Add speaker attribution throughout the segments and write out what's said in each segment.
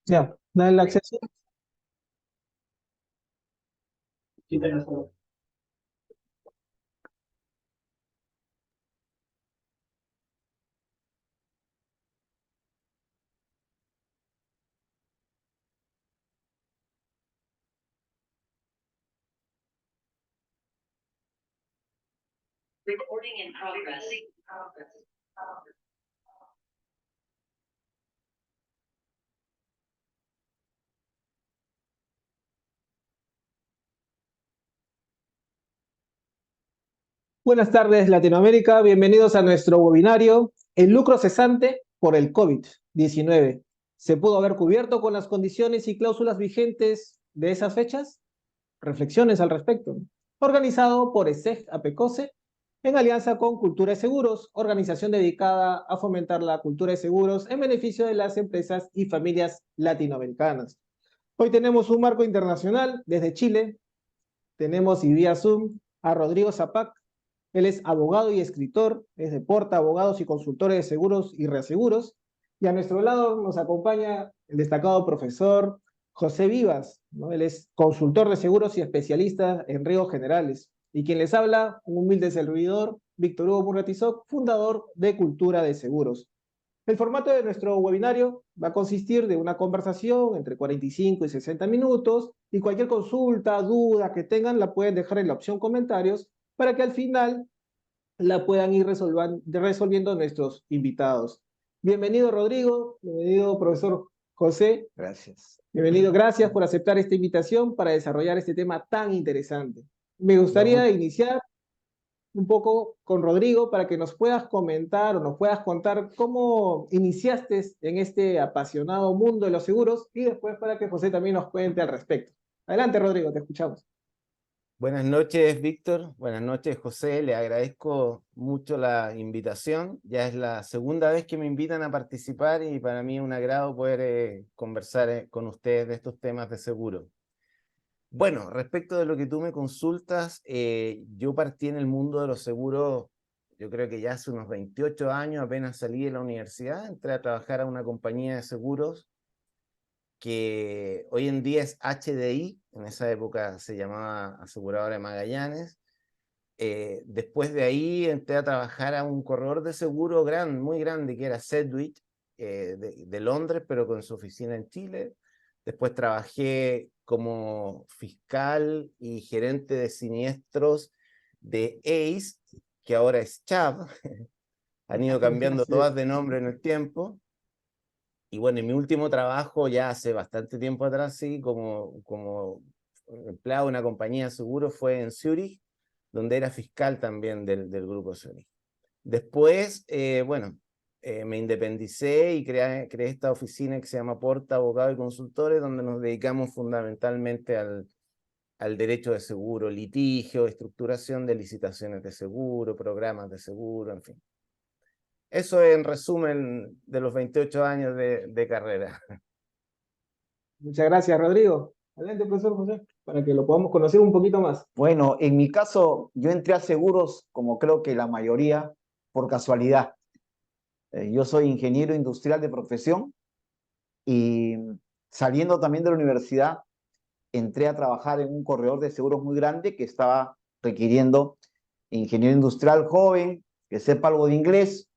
Speaker 1: Ya, da el acceso.
Speaker 2: Recording in progress.
Speaker 1: Buenas tardes, Latinoamérica. Bienvenidos a nuestro webinario. El lucro cesante por el COVID-19. ¿Se pudo haber cubierto con las condiciones y cláusulas vigentes de esas fechas? Reflexiones al respecto. Organizado por ESEG APECOSE en alianza con Cultura de Seguros, organización dedicada a fomentar la cultura de seguros en beneficio de las empresas y familias latinoamericanas. Hoy tenemos un marco internacional desde Chile. Tenemos y vía Zoom a Rodrigo Zapac. Él es abogado y escritor, es de Porta, abogados y consultores de seguros y reaseguros. Y a nuestro lado nos acompaña el destacado profesor José Vivas, ¿no? Él es consultor de seguros y especialista en riesgos generales. Y quien les habla, un humilde servidor, Víctor Hugo Murratizoc, fundador de Cultura de Seguros. El formato de nuestro webinario va a consistir de una conversación entre 45 y 60 minutos y cualquier consulta, duda que tengan la pueden dejar en la opción comentarios para que al final la puedan ir resolviendo nuestros invitados. Bienvenido Rodrigo, bienvenido profesor José,
Speaker 3: Gracias.
Speaker 1: bienvenido, gracias por aceptar esta invitación para desarrollar este tema tan interesante. Me
Speaker 3: No,
Speaker 1: gustaría iniciar un poco con Rodrigo para que nos puedas comentar o nos puedas contar cómo iniciaste en este apasionado mundo de los seguros y después para que José también nos cuente al respecto. Adelante, Rodrigo, te escuchamos.
Speaker 3: Buenas noches, Víctor. Buenas noches, José. Le agradezco mucho la invitación. Ya es la segunda vez que me invitan a participar y para mí es un agrado poder conversar con ustedes de estos temas de seguro. Bueno, respecto de lo que tú me consultas, yo partí en el mundo de los seguros, yo creo que ya hace unos 28 años, apenas salí de la universidad, entré a trabajar a una compañía de seguros que hoy en día es HDI, en esa época se llamaba Aseguradora de Magallanes. Después de ahí entré a trabajar a un corredor de seguro muy grande, que era Sedgwick, de Londres, pero con su oficina en Chile. Después trabajé como fiscal y gerente de siniestros de ACE, que ahora es Chubb. Han ido cambiando
Speaker 1: Sí.
Speaker 3: todas de nombre en el tiempo. Y bueno, en mi último trabajo, ya hace bastante tiempo atrás, sí, como empleado de una compañía de seguros, fue en Zurich, donde era fiscal también del grupo Zurich. Después, bueno, me independicé y creé esta oficina que se llama Porta, Abogados y Consultores, donde nos dedicamos fundamentalmente al derecho de seguro, litigio, estructuración de licitaciones de seguro, programas de seguro, en fin. Eso en resumen de los 28 años de carrera.
Speaker 1: Muchas gracias, Rodrigo. Adelante, profesor José, para que lo podamos conocer un poquito más.
Speaker 4: Bueno, en mi caso, yo entré a seguros, como creo que la mayoría, por casualidad. Yo soy ingeniero industrial de profesión y saliendo también de la universidad, entré a trabajar en un corredor de seguros muy grande que estaba requiriendo ingeniero industrial joven, que sepa algo de inglés,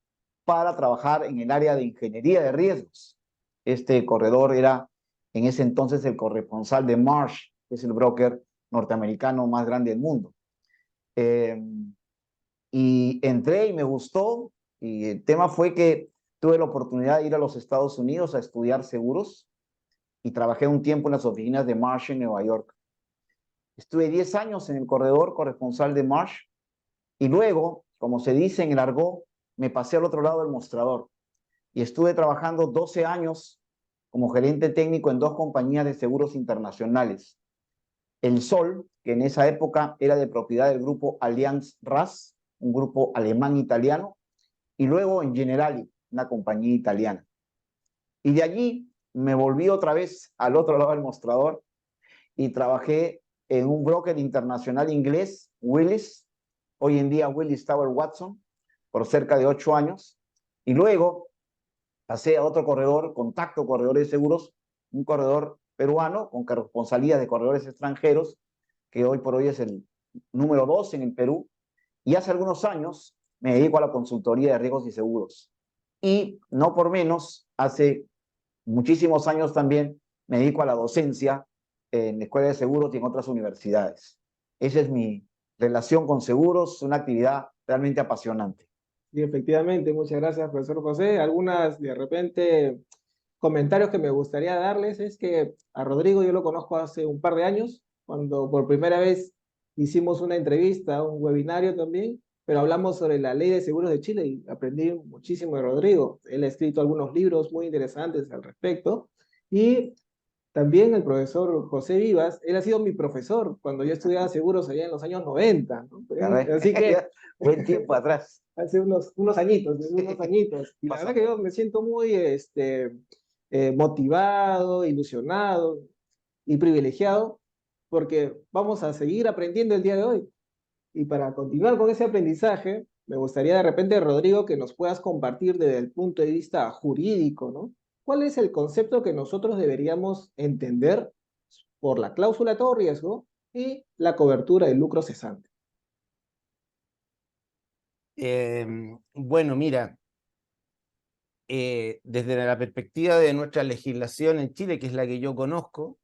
Speaker 4: para trabajar en el área de ingeniería de riesgos. Este corredor era en ese entonces el corresponsal de Marsh, que es el broker norteamericano más grande del mundo. Eh, y entré y me gustó, y el tema fue que tuve la oportunidad de ir a los Estados Unidos a estudiar seguros y trabajé un tiempo en las oficinas de Marsh en Nueva York. Estuve 10 años en el corredor corresponsal de Marsh y luego, como se dice en el argot, me pasé al otro lado del mostrador y estuve trabajando 12 años como gerente técnico en dos compañías de seguros internacionales. El Sol, que en esa época era de propiedad del grupo Allianz RAS, un grupo alemán-italiano, y luego en Generali, una compañía italiana. Y de allí me volví otra vez al otro lado del mostrador y trabajé en un broker internacional inglés, Willis, hoy en día Willis Tower Watson, por cerca de 8 años. Y luego pasé a otro corredor, Contacto Corredores de Seguros, un corredor peruano con corresponsalía de corredores extranjeros, que hoy por hoy es el número 2 en el Perú, y hace algunos años me dedico a la consultoría de riesgos y seguros. Y no por menos, hace muchísimos años también me dedico a la docencia en escuelas de seguros y en otras universidades. Esa es mi relación con seguros, una actividad realmente apasionante.
Speaker 1: Y efectivamente, muchas gracias, profesor José. Algunas, de repente, comentarios que me gustaría darles es que a Rodrigo yo lo conozco hace un par de años, cuando por primera vez hicimos una entrevista, un webinario también, pero hablamos sobre la Ley de Seguros de Chile y aprendí muchísimo de Rodrigo. Él ha escrito algunos libros muy interesantes al respecto. Y también el profesor José Vivas, él ha sido mi profesor cuando yo estudiaba seguros allá en los años 90, ¿no? Así que
Speaker 4: Buen tiempo atrás.
Speaker 1: hace unos añitos, unos añitos. Y la verdad que yo me siento muy motivado, ilusionado y privilegiado porque vamos a seguir aprendiendo el día de hoy. Y para continuar con ese aprendizaje, me gustaría de repente, Rodrigo, que nos puedas compartir desde el punto de vista jurídico, ¿no? ¿Cuál es el concepto que nosotros deberíamos entender por la cláusula de todo riesgo y la cobertura del lucro cesante?
Speaker 3: Bueno, mira, desde la perspectiva de nuestra legislación en Chile, que es la que yo conozco,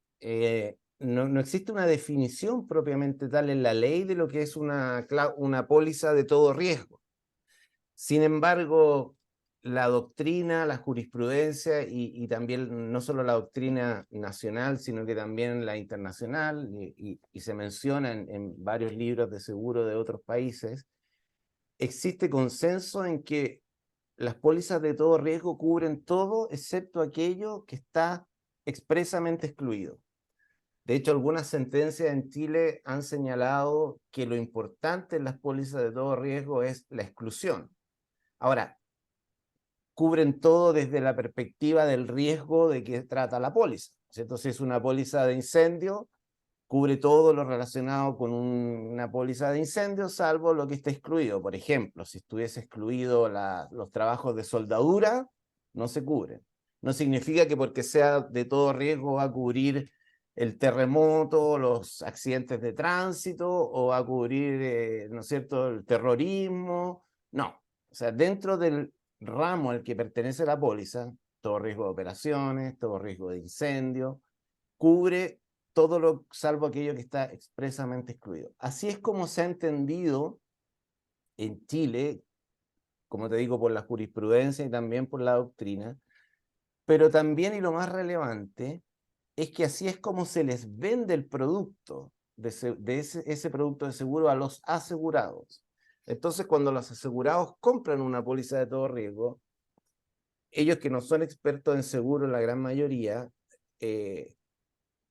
Speaker 3: no existe una definición propiamente tal en la ley de lo que es una póliza de todo riesgo. Sin embargo, la doctrina, la jurisprudencia y también no solo la doctrina nacional, sino que también la internacional, y se menciona en varios libros de seguro de otros países, existe consenso en que las pólizas de todo riesgo cubren todo excepto aquello que está expresamente excluido. De hecho, algunas sentencias en Chile han señalado que lo importante en las pólizas de todo riesgo es la exclusión. Ahora, cubren todo desde la perspectiva del riesgo de que trata la póliza, ¿cierto? Si es una póliza de incendio, cubre todo lo relacionado con una póliza de incendio, salvo lo que está excluido. Por ejemplo, si estuviese excluido los trabajos de soldadura, no se cubren. No significa que porque sea de todo riesgo va a cubrir el terremoto, los accidentes de tránsito, o va a cubrir, ¿no es cierto?, el terrorismo. No. O sea, dentro del ramo al que pertenece la póliza, todo riesgo de operaciones, todo riesgo de incendio, cubre todo lo salvo aquello que está expresamente excluido. Así es como se ha entendido en Chile, como te digo, por la jurisprudencia y también por la doctrina, pero también, y lo más relevante, es que así es como se les vende el producto de ese producto de seguro a los asegurados. Entonces, cuando los asegurados compran una póliza de todo riesgo, ellos que no son expertos en seguro, la gran mayoría,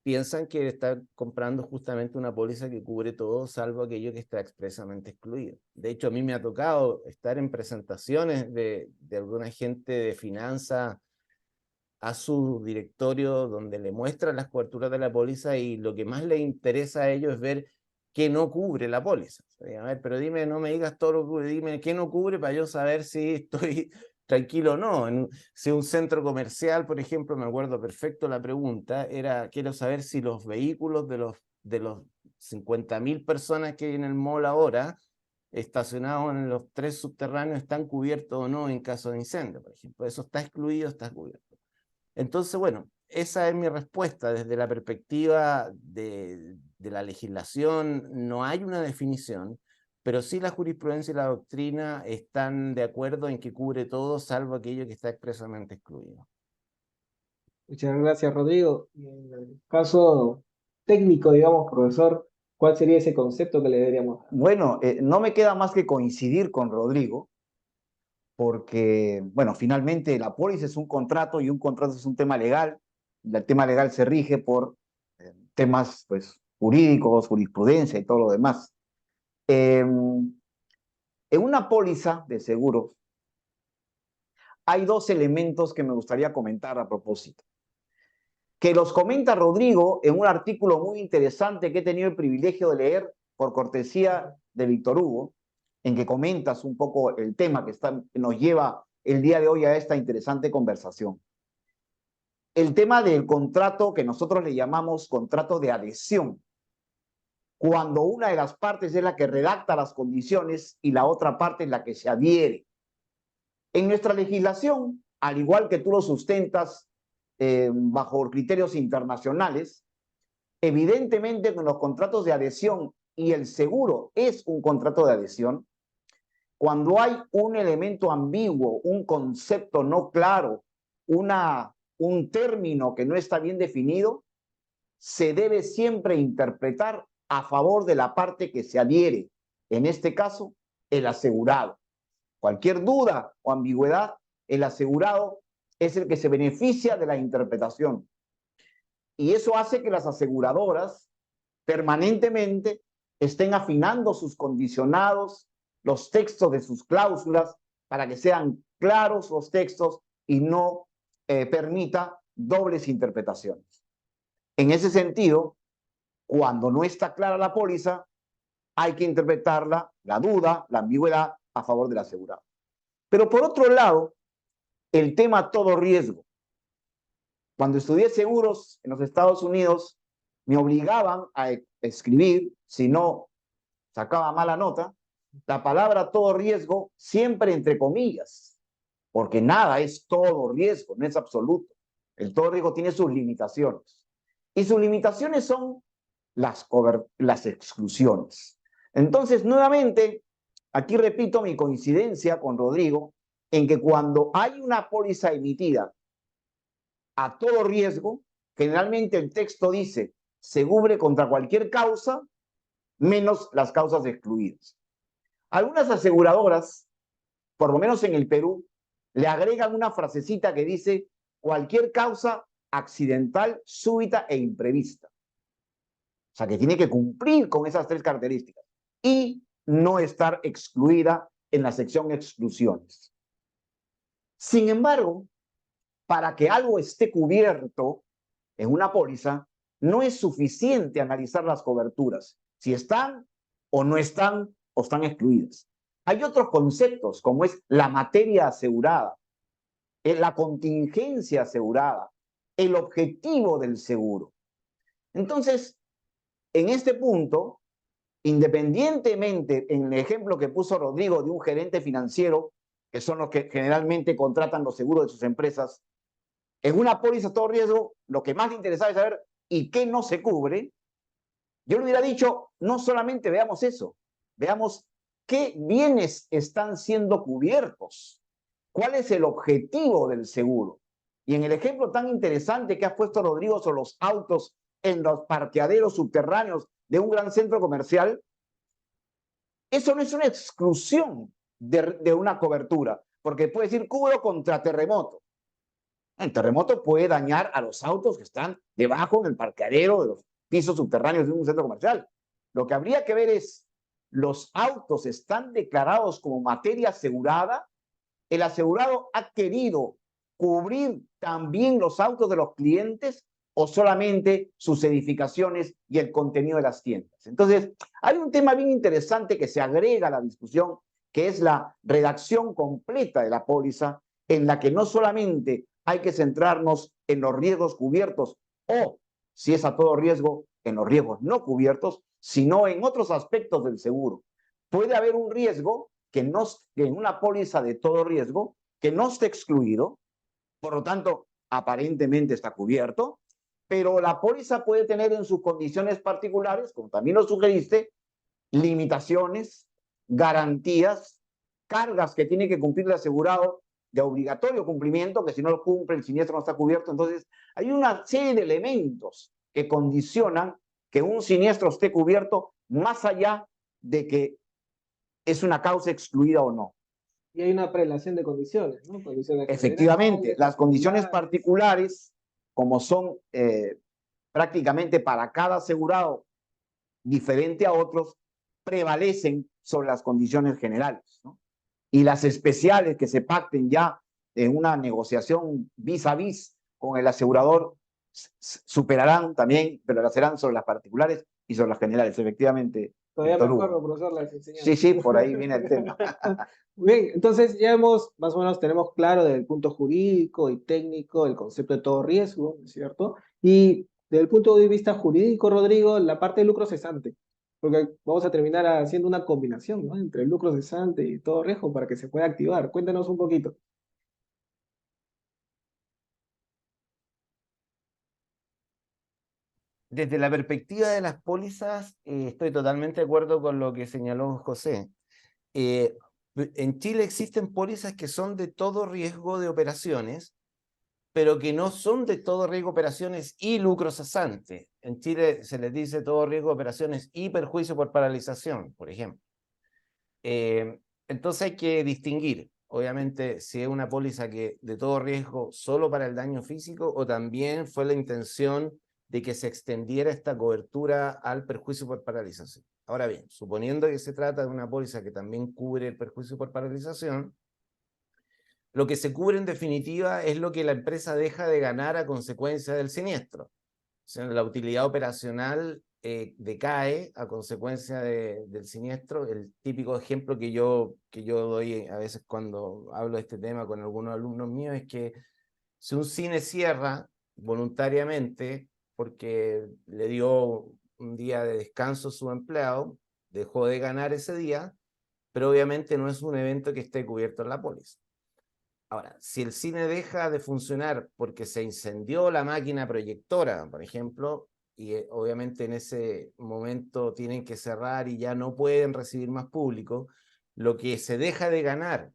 Speaker 3: piensan que están comprando justamente una póliza que cubre todo, salvo aquello que está expresamente excluido. De hecho, a mí me ha tocado estar en presentaciones de alguna gente de finanzas a su directorio donde le muestran las coberturas de la póliza y lo que más les interesa a ellos es ver qué no cubre la póliza. O sea, a ver, pero dime, no me digas todo lo que cubre, dime qué no cubre para yo saber si estoy tranquilo o no. Si un centro comercial, por ejemplo, me acuerdo perfecto la pregunta, era, quiero saber si los vehículos de los 50.000 personas que hay en el mall ahora, estacionados en los 3 subterráneos, están cubiertos o no en caso de incendio, por ejemplo. Eso está excluido, está cubierto. Entonces, bueno, esa es mi respuesta. Desde la perspectiva de la legislación, no hay una definición, pero sí la jurisprudencia y la doctrina están de acuerdo en que cubre todo, salvo aquello que está expresamente excluido.
Speaker 1: Muchas gracias, Rodrigo. Y en el caso técnico, digamos, profesor, ¿cuál sería ese concepto que le deberíamos dar?
Speaker 4: Bueno, no me queda más que coincidir con Rodrigo, porque, bueno, finalmente la póliza es un contrato y un contrato es un tema legal. El tema legal se rige por temas, pues, jurídicos, jurisprudencia y todo lo demás. En una póliza de seguros hay dos elementos que me gustaría comentar a propósito, que los comenta Rodrigo en un artículo muy interesante que he tenido el privilegio de leer por cortesía de Víctor Hugo, en que comentas un poco el tema que nos lleva el día de hoy a esta interesante conversación. el tema del contrato que nosotros le llamamos contrato de adhesión, cuando una de las partes es la que redacta las condiciones y la otra parte es la que se adhiere. En nuestra legislación, al igual que tú lo sustentas bajo criterios internacionales, evidentemente con los contratos de adhesión, y el seguro es un contrato de adhesión, cuando hay un elemento ambiguo, un concepto no claro, un término que no está bien definido, se debe siempre interpretar a favor de la parte que se adhiere, en este caso, el asegurado. Cualquier duda o ambigüedad, el asegurado es el que se beneficia de la interpretación. Y eso hace que las aseguradoras permanentemente estén afinando sus condicionados, los textos de sus cláusulas, para que sean claros los textos y no permita dobles interpretaciones. En ese sentido, cuando no está clara la póliza, hay que interpretarla, la duda, la ambigüedad, a favor del asegurado. Pero por otro lado, el tema todo riesgo. Cuando estudié seguros en los Estados Unidos, me obligaban a escribir, si no sacaba mala nota, la palabra todo riesgo siempre entre comillas, porque nada es todo riesgo, no es absoluto. El todo riesgo tiene sus limitaciones. Y sus limitaciones son las exclusiones. Entonces, nuevamente, aquí repito mi coincidencia con Rodrigo, en que cuando hay una póliza emitida a todo riesgo, generalmente el texto dice, se cubre contra cualquier causa, menos las causas excluidas. Algunas aseguradoras, por lo menos en el Perú, le agregan una frasecita que dice, cualquier causa accidental, súbita e imprevista. O sea, que tiene que cumplir con esas tres características y no estar excluida en la sección exclusiones. Sin embargo, para que algo esté cubierto en una póliza, no es suficiente analizar las coberturas, si están o no están o están excluidas. Hay otros conceptos, como es la materia asegurada, la contingencia asegurada, el objetivo del seguro. Entonces, en este punto, independientemente, en el ejemplo que puso Rodrigo de un gerente financiero, que son los que generalmente contratan los seguros de sus empresas, en una póliza a todo riesgo, lo que más le interesaba es saber y qué no se cubre. Yo le hubiera dicho, no solamente veamos eso, veamos qué bienes están siendo cubiertos, cuál es el objetivo del seguro. Y en el ejemplo tan interesante que ha puesto Rodrigo sobre los autos en los parqueaderos subterráneos de un gran centro comercial, eso no es una exclusión de una cobertura, porque puede decir cubro contra terremoto. El terremoto puede dañar a los autos que están debajo en el parqueadero de los pisos subterráneos de un centro comercial. Lo que habría que ver es, ¿los autos están declarados como materia asegurada? ¿El asegurado ha querido cubrir también los autos de los clientes o solamente sus edificaciones y el contenido de las tiendas? Entonces, hay un tema bien interesante que se agrega a la discusión, que es la redacción completa de la póliza, en la que no solamente hay que centrarnos en los riesgos cubiertos o, si es a todo riesgo, en los riesgos no cubiertos, sino en otros aspectos del seguro. Puede haber un riesgo que en una póliza de todo riesgo que no esté excluido, por lo tanto, aparentemente está cubierto, pero la póliza puede tener en sus condiciones particulares, como también lo sugeriste, limitaciones, garantías, cargas que tiene que cumplir el asegurado de obligatorio cumplimiento, que si no lo cumple el siniestro no está cubierto. Entonces, hay una serie de elementos que condicionan que un siniestro esté cubierto más allá de que es una causa excluida o no.
Speaker 1: Y hay una prelación de condiciones, ¿no? Condiciones
Speaker 4: Efectivamente,
Speaker 1: generales,
Speaker 4: las condiciones
Speaker 1: particulares,
Speaker 4: particulares, como son prácticamente para cada asegurado diferente a otros, prevalecen sobre las condiciones generales, ¿no? Y las especiales que se pacten ya en una negociación vis a vis con el asegurador superarán también, pero las serán sobre las particulares y sobre las generales. Efectivamente,
Speaker 1: Todavía me
Speaker 4: Víctor Hugo.
Speaker 1: acuerdo, profesor, las enseñanzas.
Speaker 4: Sí, sí, por ahí viene el tema.
Speaker 1: Bien, entonces ya hemos, más o menos tenemos claro desde el punto jurídico y técnico el concepto de todo riesgo, ¿no es cierto? Y desde el punto de vista jurídico, Rodrigo, la parte de lucro cesante, porque vamos a terminar haciendo una combinación, ¿no? Entre el lucro cesante y todo riesgo para que se pueda activar. Cuéntanos un poquito.
Speaker 3: Desde la perspectiva de las pólizas, estoy totalmente de acuerdo con lo que señaló José. Eh, en Chile existen pólizas que son de todo riesgo de operaciones, pero que no son de todo riesgo de operaciones y lucro cesante. En Chile se les dice todo riesgo de operaciones y perjuicio por paralización, por ejemplo. Entonces hay que distinguir, obviamente, si es una póliza que de todo riesgo solo para el daño físico o también fue la intención de que se extendiera esta cobertura al perjuicio por paralización. Ahora bien, suponiendo que se trata de una póliza que también cubre el perjuicio por paralización, lo que se cubre en definitiva es lo que la empresa deja de ganar a consecuencia del siniestro. O sea, la utilidad operacional decae a consecuencia del siniestro. El típico ejemplo que yo doy a veces cuando hablo de este tema con algunos alumnos míos es que si un cine cierra voluntariamente porque le dio un día de descanso a su empleado, dejó de ganar ese día, pero obviamente no es un evento que esté cubierto en la póliza. Ahora, si el cine deja de funcionar porque se incendió la máquina proyectora, por ejemplo, y obviamente en ese momento tienen que cerrar y ya no pueden recibir más público, lo que se deja de ganar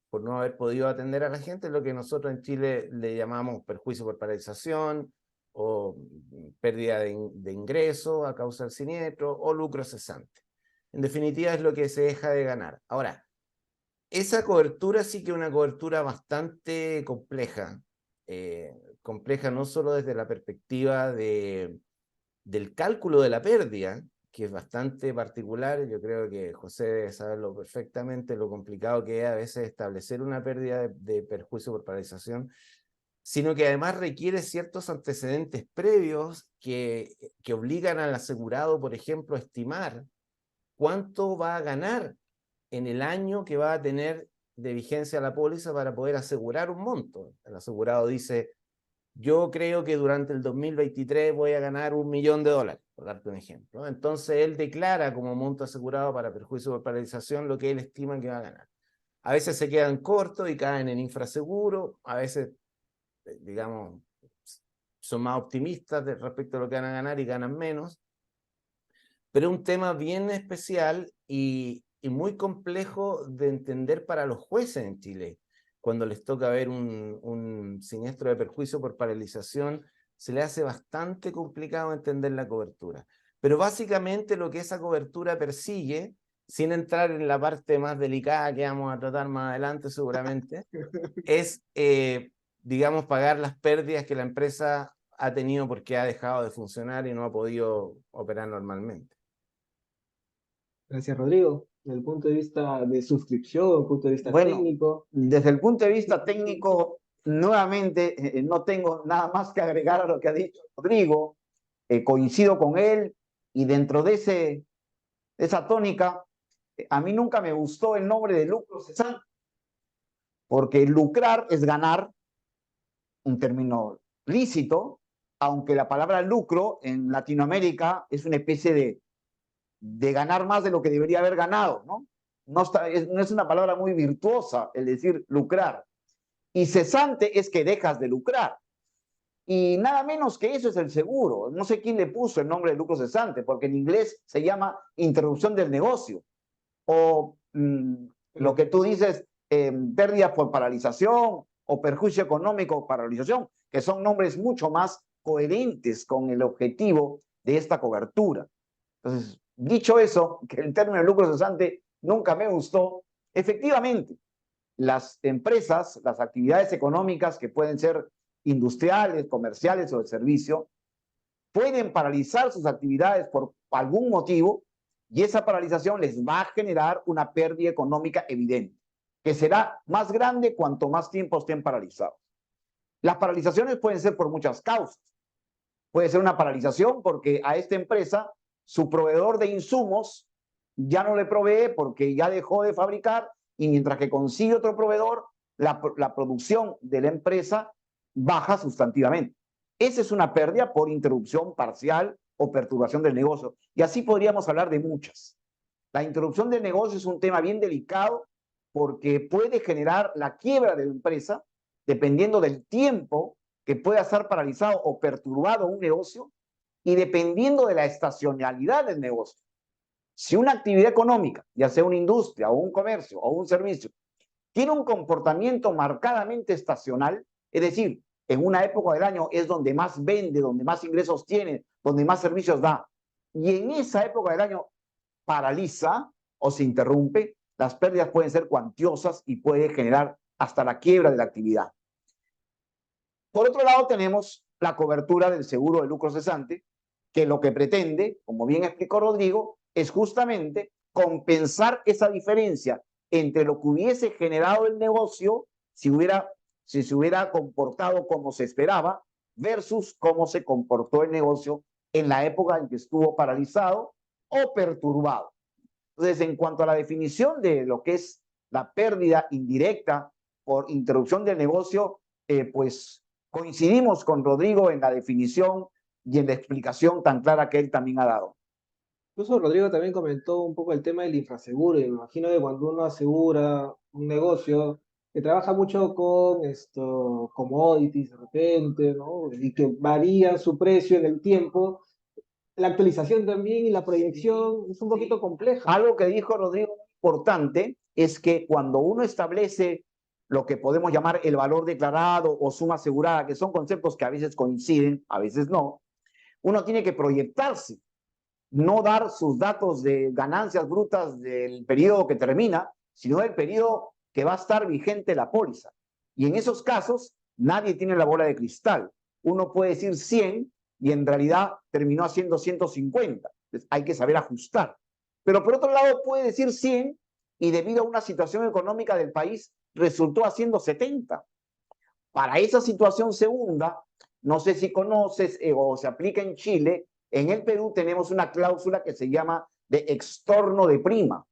Speaker 3: por no haber podido atender a la gente es lo que nosotros en Chile le llamamos perjuicio por paralización o pérdida de ingreso a causa del siniestro o lucro cesante. En definitiva es lo que se deja de ganar. Ahora, esa cobertura sí que es una cobertura bastante compleja. Compleja no solo desde la perspectiva del cálculo de la pérdida, que es bastante particular. Yo creo que José debe saberlo perfectamente, lo complicado que es a veces establecer una pérdida de perjuicio por paralización, sino que además requiere ciertos antecedentes previos que obligan al asegurado, por ejemplo, a estimar cuánto va a ganar en el año que va a tener de vigencia la póliza para poder asegurar un monto. El asegurado dice, yo creo que durante el 2023 voy a ganar $1.000.000, por darte un ejemplo. Entonces él declara como monto asegurado para perjuicio por paralización lo que él estima que va a ganar. A veces se quedan cortos y caen en infraseguro, a veces, digamos, son más optimistas respecto a lo que van a ganar y ganan menos. Pero es un tema bien especial y muy complejo de entender para los jueces en Chile. Cuando les toca ver un siniestro de perjuicio por paralización, se les hace bastante complicado entender la cobertura. Pero básicamente lo que esa cobertura persigue, sin entrar en la parte más delicada que vamos a tratar más adelante seguramente, es, digamos, pagar las pérdidas que la empresa ha tenido porque ha dejado de funcionar y no ha podido operar normalmente.
Speaker 1: Gracias, Rodrigo. Desde el punto de vista de suscripción, desde el punto de vista
Speaker 4: Bueno,
Speaker 1: técnico.
Speaker 4: desde el punto de vista técnico, nuevamente no tengo nada más que agregar a lo que ha dicho Rodrigo. Coincido con él y dentro de esa tónica, a mí nunca me gustó el nombre de lucro cesante, porque lucrar es ganar, un término lícito, aunque la palabra lucro en Latinoamérica es una especie de ganar más de lo que debería haber ganado, ¿no? No es una palabra muy virtuosa el decir lucrar. Y cesante es que dejas de lucrar. Y nada menos que eso es el seguro. No sé quién le puso el nombre de lucro cesante, porque en inglés se llama interrupción del negocio. O lo que tú dices, pérdidas por paralización o perjuicio económico por paralización, que son nombres mucho más coherentes con el objetivo de esta cobertura. Entonces, dicho eso, que el término de lucro cesante nunca me gustó, efectivamente, las empresas, las actividades económicas que pueden ser industriales, comerciales o de servicio, pueden paralizar sus actividades por algún motivo y esa paralización les va a generar una pérdida económica evidente, que será más grande cuanto más tiempo estén paralizados. Las paralizaciones pueden ser por muchas causas. Puede ser una paralización porque a esta empresa, su proveedor de insumos ya no le provee porque ya dejó de fabricar y mientras que consigue otro proveedor, la producción de la empresa baja sustantivamente. Esa es una pérdida por interrupción parcial o perturbación del negocio. Y así podríamos hablar de muchas. La interrupción del negocio es un tema bien delicado porque puede generar la quiebra de la empresa dependiendo del tiempo que pueda estar paralizado o perturbado un negocio y dependiendo de la estacionalidad del negocio. Si una actividad económica, ya sea una industria o un comercio o un servicio, tiene un comportamiento marcadamente estacional, es decir, en una época del año es donde más vende, donde más ingresos tiene, donde más servicios da, y en esa época del año paraliza o se interrumpe, las pérdidas pueden ser cuantiosas y puede generar hasta la quiebra de la actividad. Por otro lado, tenemos la cobertura del seguro de lucro cesante, que lo que pretende, como bien explicó Rodrigo, es justamente compensar esa diferencia entre lo que hubiese generado el negocio si se hubiera comportado como se esperaba versus cómo se comportó el negocio en la época en que estuvo paralizado o perturbado. Entonces, en cuanto a la definición de lo que es la pérdida indirecta por interrupción del negocio, pues coincidimos con Rodrigo en la definición y en la explicación tan clara que él también ha dado.
Speaker 1: Incluso Rodrigo también comentó un poco el tema del infraseguro, y me imagino que cuando uno asegura un negocio que trabaja mucho con commodities de repente, ¿no? Y que varía su precio en el tiempo, la actualización también y la proyección es un poquito compleja.
Speaker 4: Algo que dijo Rodrigo importante es que cuando uno establece lo que podemos llamar el valor declarado o suma asegurada, que son conceptos que a veces coinciden, a veces no, uno tiene que proyectarse, no dar sus datos de ganancias brutas del periodo que termina, sino del periodo que va a estar vigente la póliza. Y en esos casos, nadie tiene la bola de cristal. Uno puede decir 100 y en realidad terminó haciendo 150. Entonces, hay que saber ajustar. Pero por otro lado, puede decir 100 y debido a una situación económica del país, resultó haciendo 70. Para esa situación segunda, no sé si conoces o se aplica en Chile, en el Perú tenemos una cláusula que se llama de extorno de prima.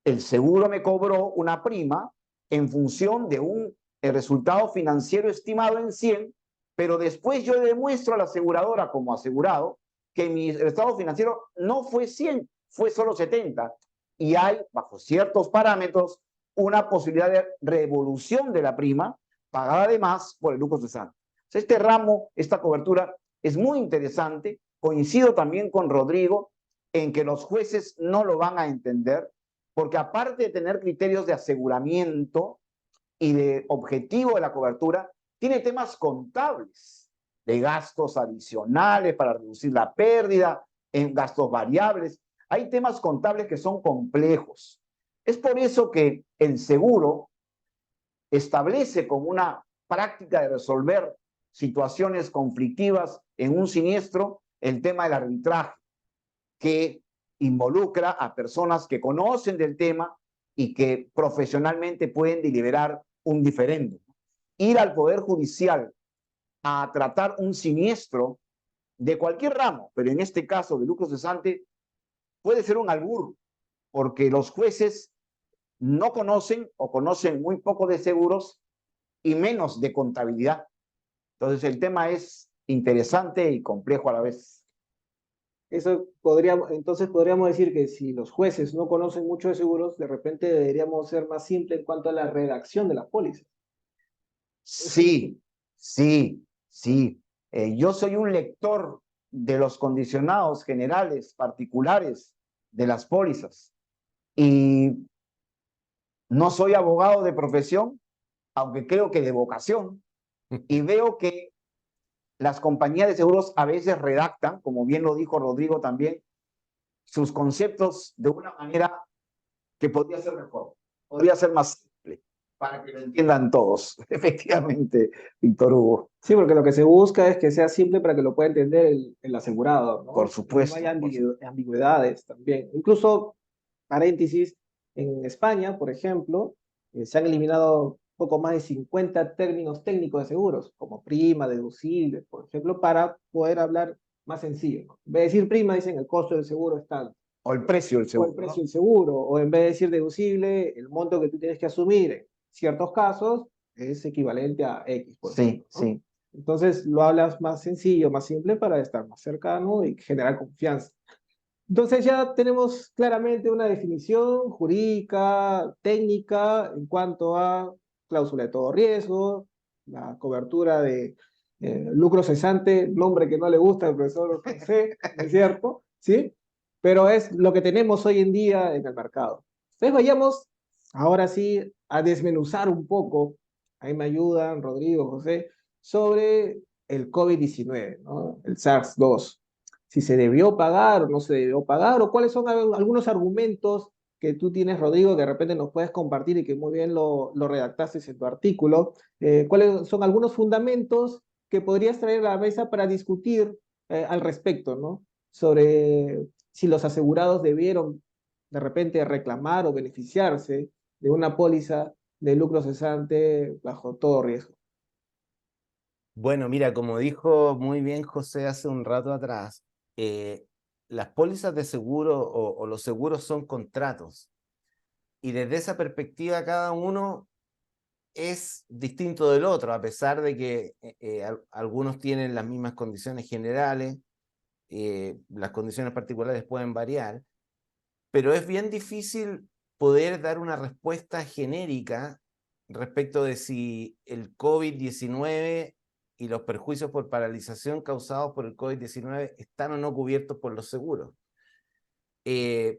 Speaker 4: El seguro me cobró una prima en función de un resultado financiero estimado en 100, pero después yo demuestro a la aseguradora como asegurado que mi estado financiero no fue 100, fue solo 70. Y hay, bajo ciertos parámetros, una posibilidad de revolución de la prima pagada además por el lucro cesante. Este ramo, esta cobertura es muy interesante. Coincido también con Rodrigo en que los jueces no lo van a entender, porque aparte de tener criterios de aseguramiento y de objetivo de la cobertura, tiene temas contables, de gastos adicionales para reducir la pérdida, en gastos variables. Hay temas contables que son complejos. Es por eso que el seguro establece como una práctica de resolver situaciones conflictivas en un siniestro el tema del arbitraje, que involucra a personas que conocen del tema y que profesionalmente pueden deliberar un diferendo. Ir al Poder Judicial a tratar un siniestro de cualquier ramo, pero en este caso de lucro cesante, puede ser un albur, porque los jueces no conocen o conocen muy poco de seguros y menos de contabilidad. Entonces el tema es interesante y complejo a la vez.
Speaker 1: Entonces podríamos decir que si los jueces no conocen mucho de seguros, de repente deberíamos ser más simples en cuanto a la redacción de las pólizas.
Speaker 4: Sí, sí, sí. Yo soy un lector de los condicionados generales particulares de las pólizas y no soy abogado de profesión, aunque creo que de vocación, y veo que las compañías de seguros a veces redactan, como bien lo dijo Rodrigo también, sus conceptos de una manera que podría ser mejor, podría ser más simple, para que lo entiendan todos. Efectivamente, Víctor Hugo.
Speaker 1: Sí, porque lo que se busca es que sea simple para que lo pueda entender el asegurado, ¿no?
Speaker 4: Por supuesto.
Speaker 1: No hay ambigüedades también. Incluso, paréntesis, en España, por ejemplo, se han eliminado poco más de 50 términos técnicos de seguros, como prima, deducible, por ejemplo, para poder hablar más sencillo, ¿no? En vez de decir prima, dicen el costo del seguro es tal.
Speaker 4: O el precio del
Speaker 1: o
Speaker 4: seguro,
Speaker 1: el precio
Speaker 4: ¿no?
Speaker 1: del seguro, o en vez de decir deducible, el monto que tú tienes que asumir en ciertos casos es equivalente a X, por
Speaker 4: Sí,
Speaker 1: ejemplo, ¿no?
Speaker 4: sí.
Speaker 1: Entonces lo hablas más sencillo, más simple para estar más cercano y generar confianza. Entonces ya tenemos claramente una definición jurídica, técnica, en cuanto a cláusula de todo riesgo, la cobertura de lucro cesante, nombre que no le gusta al profesor José, ¿no es cierto? ¿Sí? Pero es lo que tenemos hoy en día en el mercado. Entonces vayamos ahora sí a desmenuzar un poco, ahí me ayudan Rodrigo, José, sobre el COVID-19, ¿no? El SARS-2, si se debió pagar o no se debió pagar, o cuáles son algunos argumentos que tú tienes, Rodrigo, que de repente nos puedes compartir y que muy bien lo redactaste en tu artículo. ¿Cuáles son algunos fundamentos que podrías traer a la mesa para discutir al respecto, ¿no? Sobre si los asegurados debieron de repente reclamar o beneficiarse de una póliza de lucro cesante bajo todo riesgo.
Speaker 3: Bueno, mira, como dijo muy bien José hace un rato atrás, las pólizas de seguro o los seguros son contratos. Y desde esa perspectiva cada uno es distinto del otro, a pesar de que algunos tienen las mismas condiciones generales, las condiciones particulares pueden variar, pero es bien difícil poder dar una respuesta genérica respecto de si el COVID-19 y los perjuicios por paralización causados por el COVID-19 están o no cubiertos por los seguros.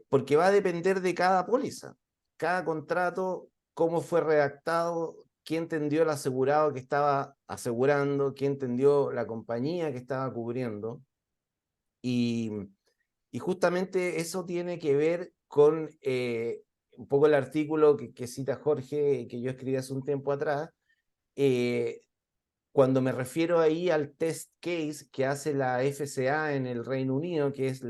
Speaker 3: Porque va a depender de cada póliza, cada contrato, cómo fue redactado, quién entendió el asegurado que estaba asegurando, quién entendió la compañía que estaba cubriendo. Y, y justamente eso tiene que ver con un poco el artículo que cita Jorge, que yo escribí hace un tiempo atrás, eh, cuando me refiero ahí al test case que hace la FCA en el Reino Unido, que es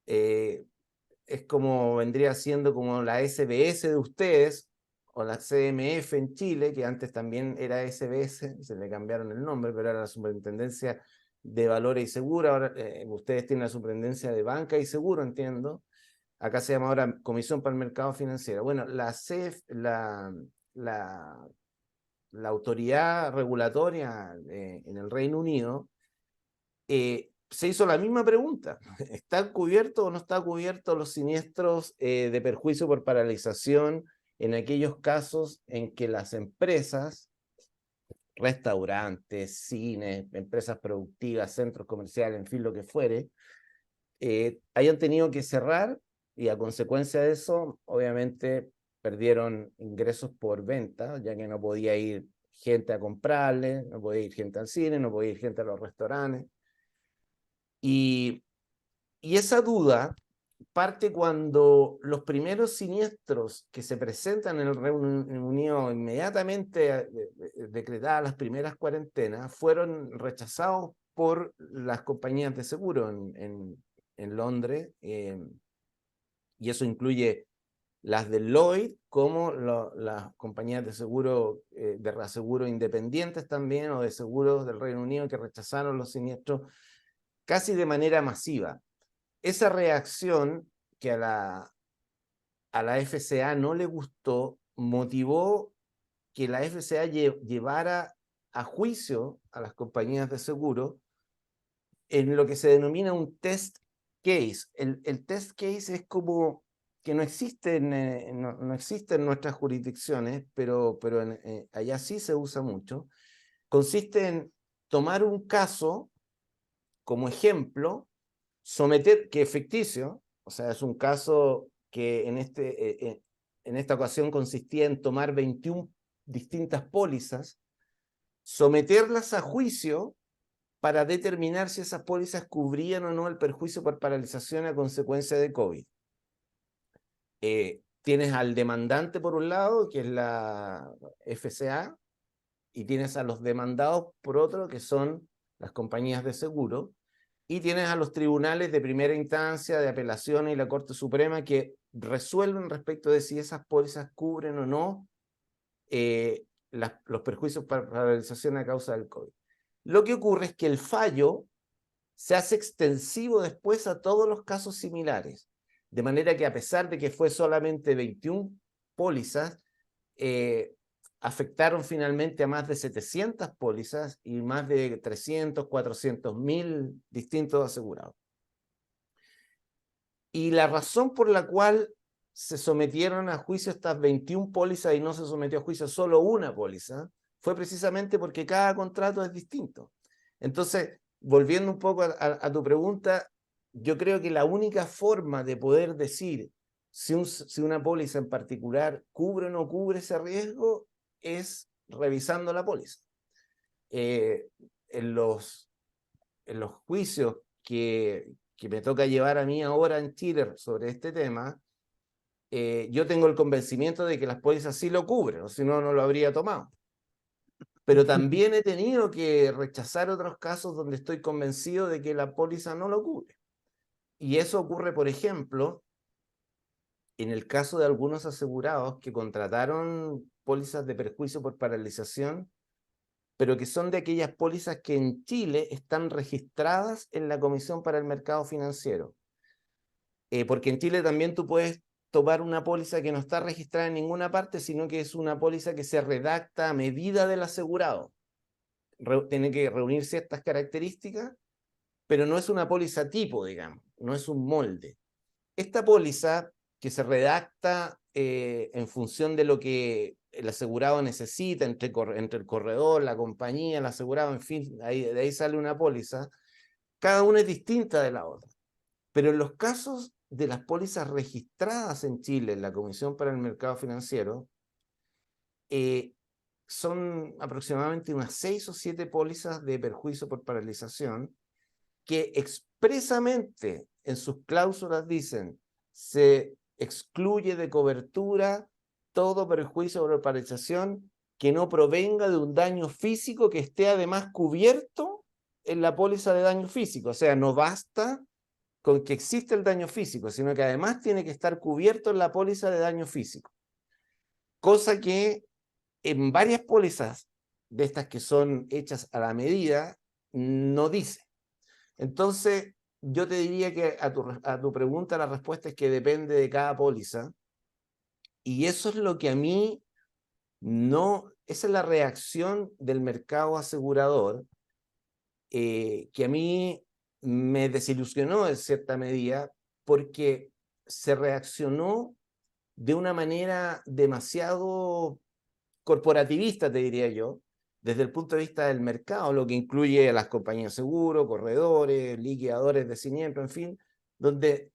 Speaker 3: es como vendría siendo como la SBS de ustedes, o la CMF en Chile, que antes también era SBS, se le cambiaron el nombre, pero era la Superintendencia de Valores y Seguro. Ahora ustedes tienen la Superintendencia de Banca y Seguro, entiendo. Acá se llama ahora Comisión para el Mercado Financiero. Bueno, la, la autoridad regulatoria en el Reino Unido se hizo la misma pregunta. ¿Están cubiertos o no están cubiertos los siniestros de perjuicio por paralización en aquellos casos en que las empresas, restaurantes, cines, empresas productivas, centros comerciales, en fin, lo que fuere, hayan tenido que cerrar y a consecuencia de eso, obviamente, perdieron ingresos por venta, ya que no podía ir gente a comprarle, no podía ir gente al cine, no podía ir gente a los restaurantes? Y esa duda parte cuando los primeros siniestros que se presentan en el Reino Unido inmediatamente decretadas las primeras cuarentenas fueron rechazados por las compañías de seguro en Londres, y eso incluye las de Lloyd como las compañías de seguro, de reaseguro independientes también, o de seguros del Reino Unido, que rechazaron los siniestros casi de manera masiva. Esa reacción que a la FCA no le gustó motivó que la FCA llevara a juicio a las compañías de seguro en lo que se denomina un test case. El test case es como que no existe no existe en nuestras jurisdicciones, pero allá sí se usa mucho. Consiste en tomar un caso como ejemplo, someter, que es ficticio, o sea, es un caso que en esta ocasión consistía en tomar 21 distintas pólizas, someterlas a juicio para determinar si esas pólizas cubrían o no el perjuicio por paralización a consecuencia de COVID. Tienes al demandante por un lado, que es la FCA, y tienes a los demandados por otro, que son las compañías de seguro, y tienes a los tribunales de primera instancia, de apelaciones y la Corte Suprema, que resuelven respecto de si esas pólizas cubren o no los perjuicios por paralización a causa del COVID. Lo que ocurre es que el fallo se hace extensivo después a todos los casos similares. De manera que a pesar de que fue solamente 21 pólizas, afectaron finalmente a más de 700 pólizas y más de 300, 400.000 distintos asegurados. Y la razón por la cual se sometieron a juicio estas 21 pólizas y no se sometió a juicio solo una póliza, fue precisamente porque cada contrato es distinto. Entonces, volviendo un poco a tu pregunta, yo creo que la única forma de poder decir si una póliza en particular cubre o no cubre ese riesgo es revisando la póliza. En los juicios que me toca llevar a mí ahora en Chile sobre este tema, yo tengo el convencimiento de que las pólizas sí lo cubren, o si no, no lo habría tomado. Pero también he tenido que rechazar otros casos donde estoy convencido de que la póliza no lo cubre. Y eso ocurre, por ejemplo, en el caso de algunos asegurados que contrataron pólizas de perjuicio por paralización, pero que son de aquellas pólizas que en Chile están registradas en la Comisión para el Mercado Financiero. Porque en Chile también tú puedes tomar una póliza que no está registrada en ninguna parte, sino que es una póliza que se redacta a medida del asegurado. Tiene que reunir ciertas características, pero no es una póliza tipo, digamos, no es un molde. Esta póliza que se redacta en función de lo que el asegurado necesita, entre el corredor, la compañía, el asegurado, en fin, de ahí sale una póliza, cada una es distinta de la otra. Pero en los casos de las pólizas registradas en Chile en la Comisión para el Mercado Financiero, son aproximadamente unas 6 o 7 pólizas de perjuicio por paralización que expresamente en sus cláusulas dicen se excluye de cobertura todo perjuicio por paralización que no provenga de un daño físico que esté además cubierto en la póliza de daño físico. O sea, no basta con que exista el daño físico, sino que además tiene que estar cubierto en la póliza de daño físico. Cosa que en varias pólizas de estas que son hechas a la medida, no dice. Entonces, yo te diría que a tu pregunta la respuesta es que depende de cada póliza, y eso es lo que a mí no, esa es la reacción del mercado asegurador, que a mí me desilusionó en cierta medida, porque se reaccionó de una manera demasiado corporativista, te diría yo, desde el punto de vista del mercado, lo que incluye a las compañías de seguro, corredores, liquidadores de siniestro, en fin, donde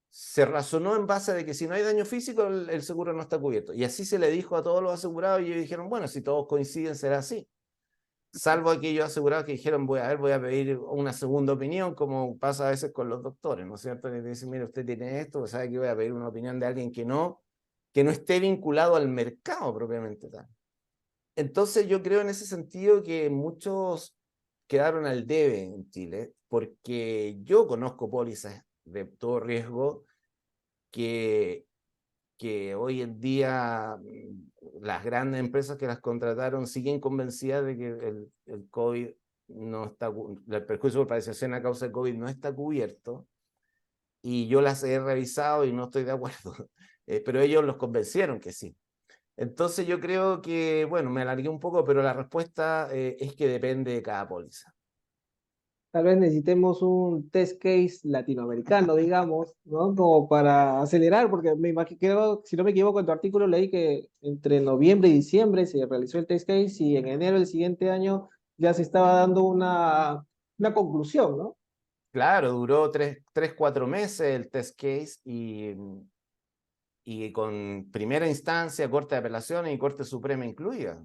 Speaker 3: se razonó en base de que si no hay daño físico, el seguro no está cubierto. Y así se le dijo a todos los asegurados y ellos dijeron, bueno, si todos coinciden será así. Salvo aquellos asegurados que dijeron, voy a pedir una segunda opinión, como pasa a veces con los doctores, ¿no es cierto? Que dicen, mire, usted tiene esto, sabe que voy a pedir una opinión de alguien que no esté vinculado al mercado propiamente tal. Entonces yo creo en ese sentido que muchos quedaron al debe en Chile, porque yo conozco pólizas de todo riesgo que hoy en día las grandes empresas que las contrataron siguen convencidas de que el COVID no está, el perjuicio por paralización a causa del COVID no está cubierto, y yo las he revisado y no estoy de acuerdo, pero ellos los convencieron que sí. Entonces yo creo que, bueno, me alargué un poco, pero la respuesta es que depende de cada póliza.
Speaker 1: Tal vez necesitemos un test case latinoamericano, digamos, ¿no? Como para acelerar, porque me imagino, si no me equivoco, en tu artículo leí que entre noviembre y diciembre se realizó el test case y en enero del siguiente año ya se estaba dando una conclusión, ¿no?
Speaker 3: Claro, duró 4 meses el test case y con primera instancia, Corte de Apelaciones y Corte Suprema incluida.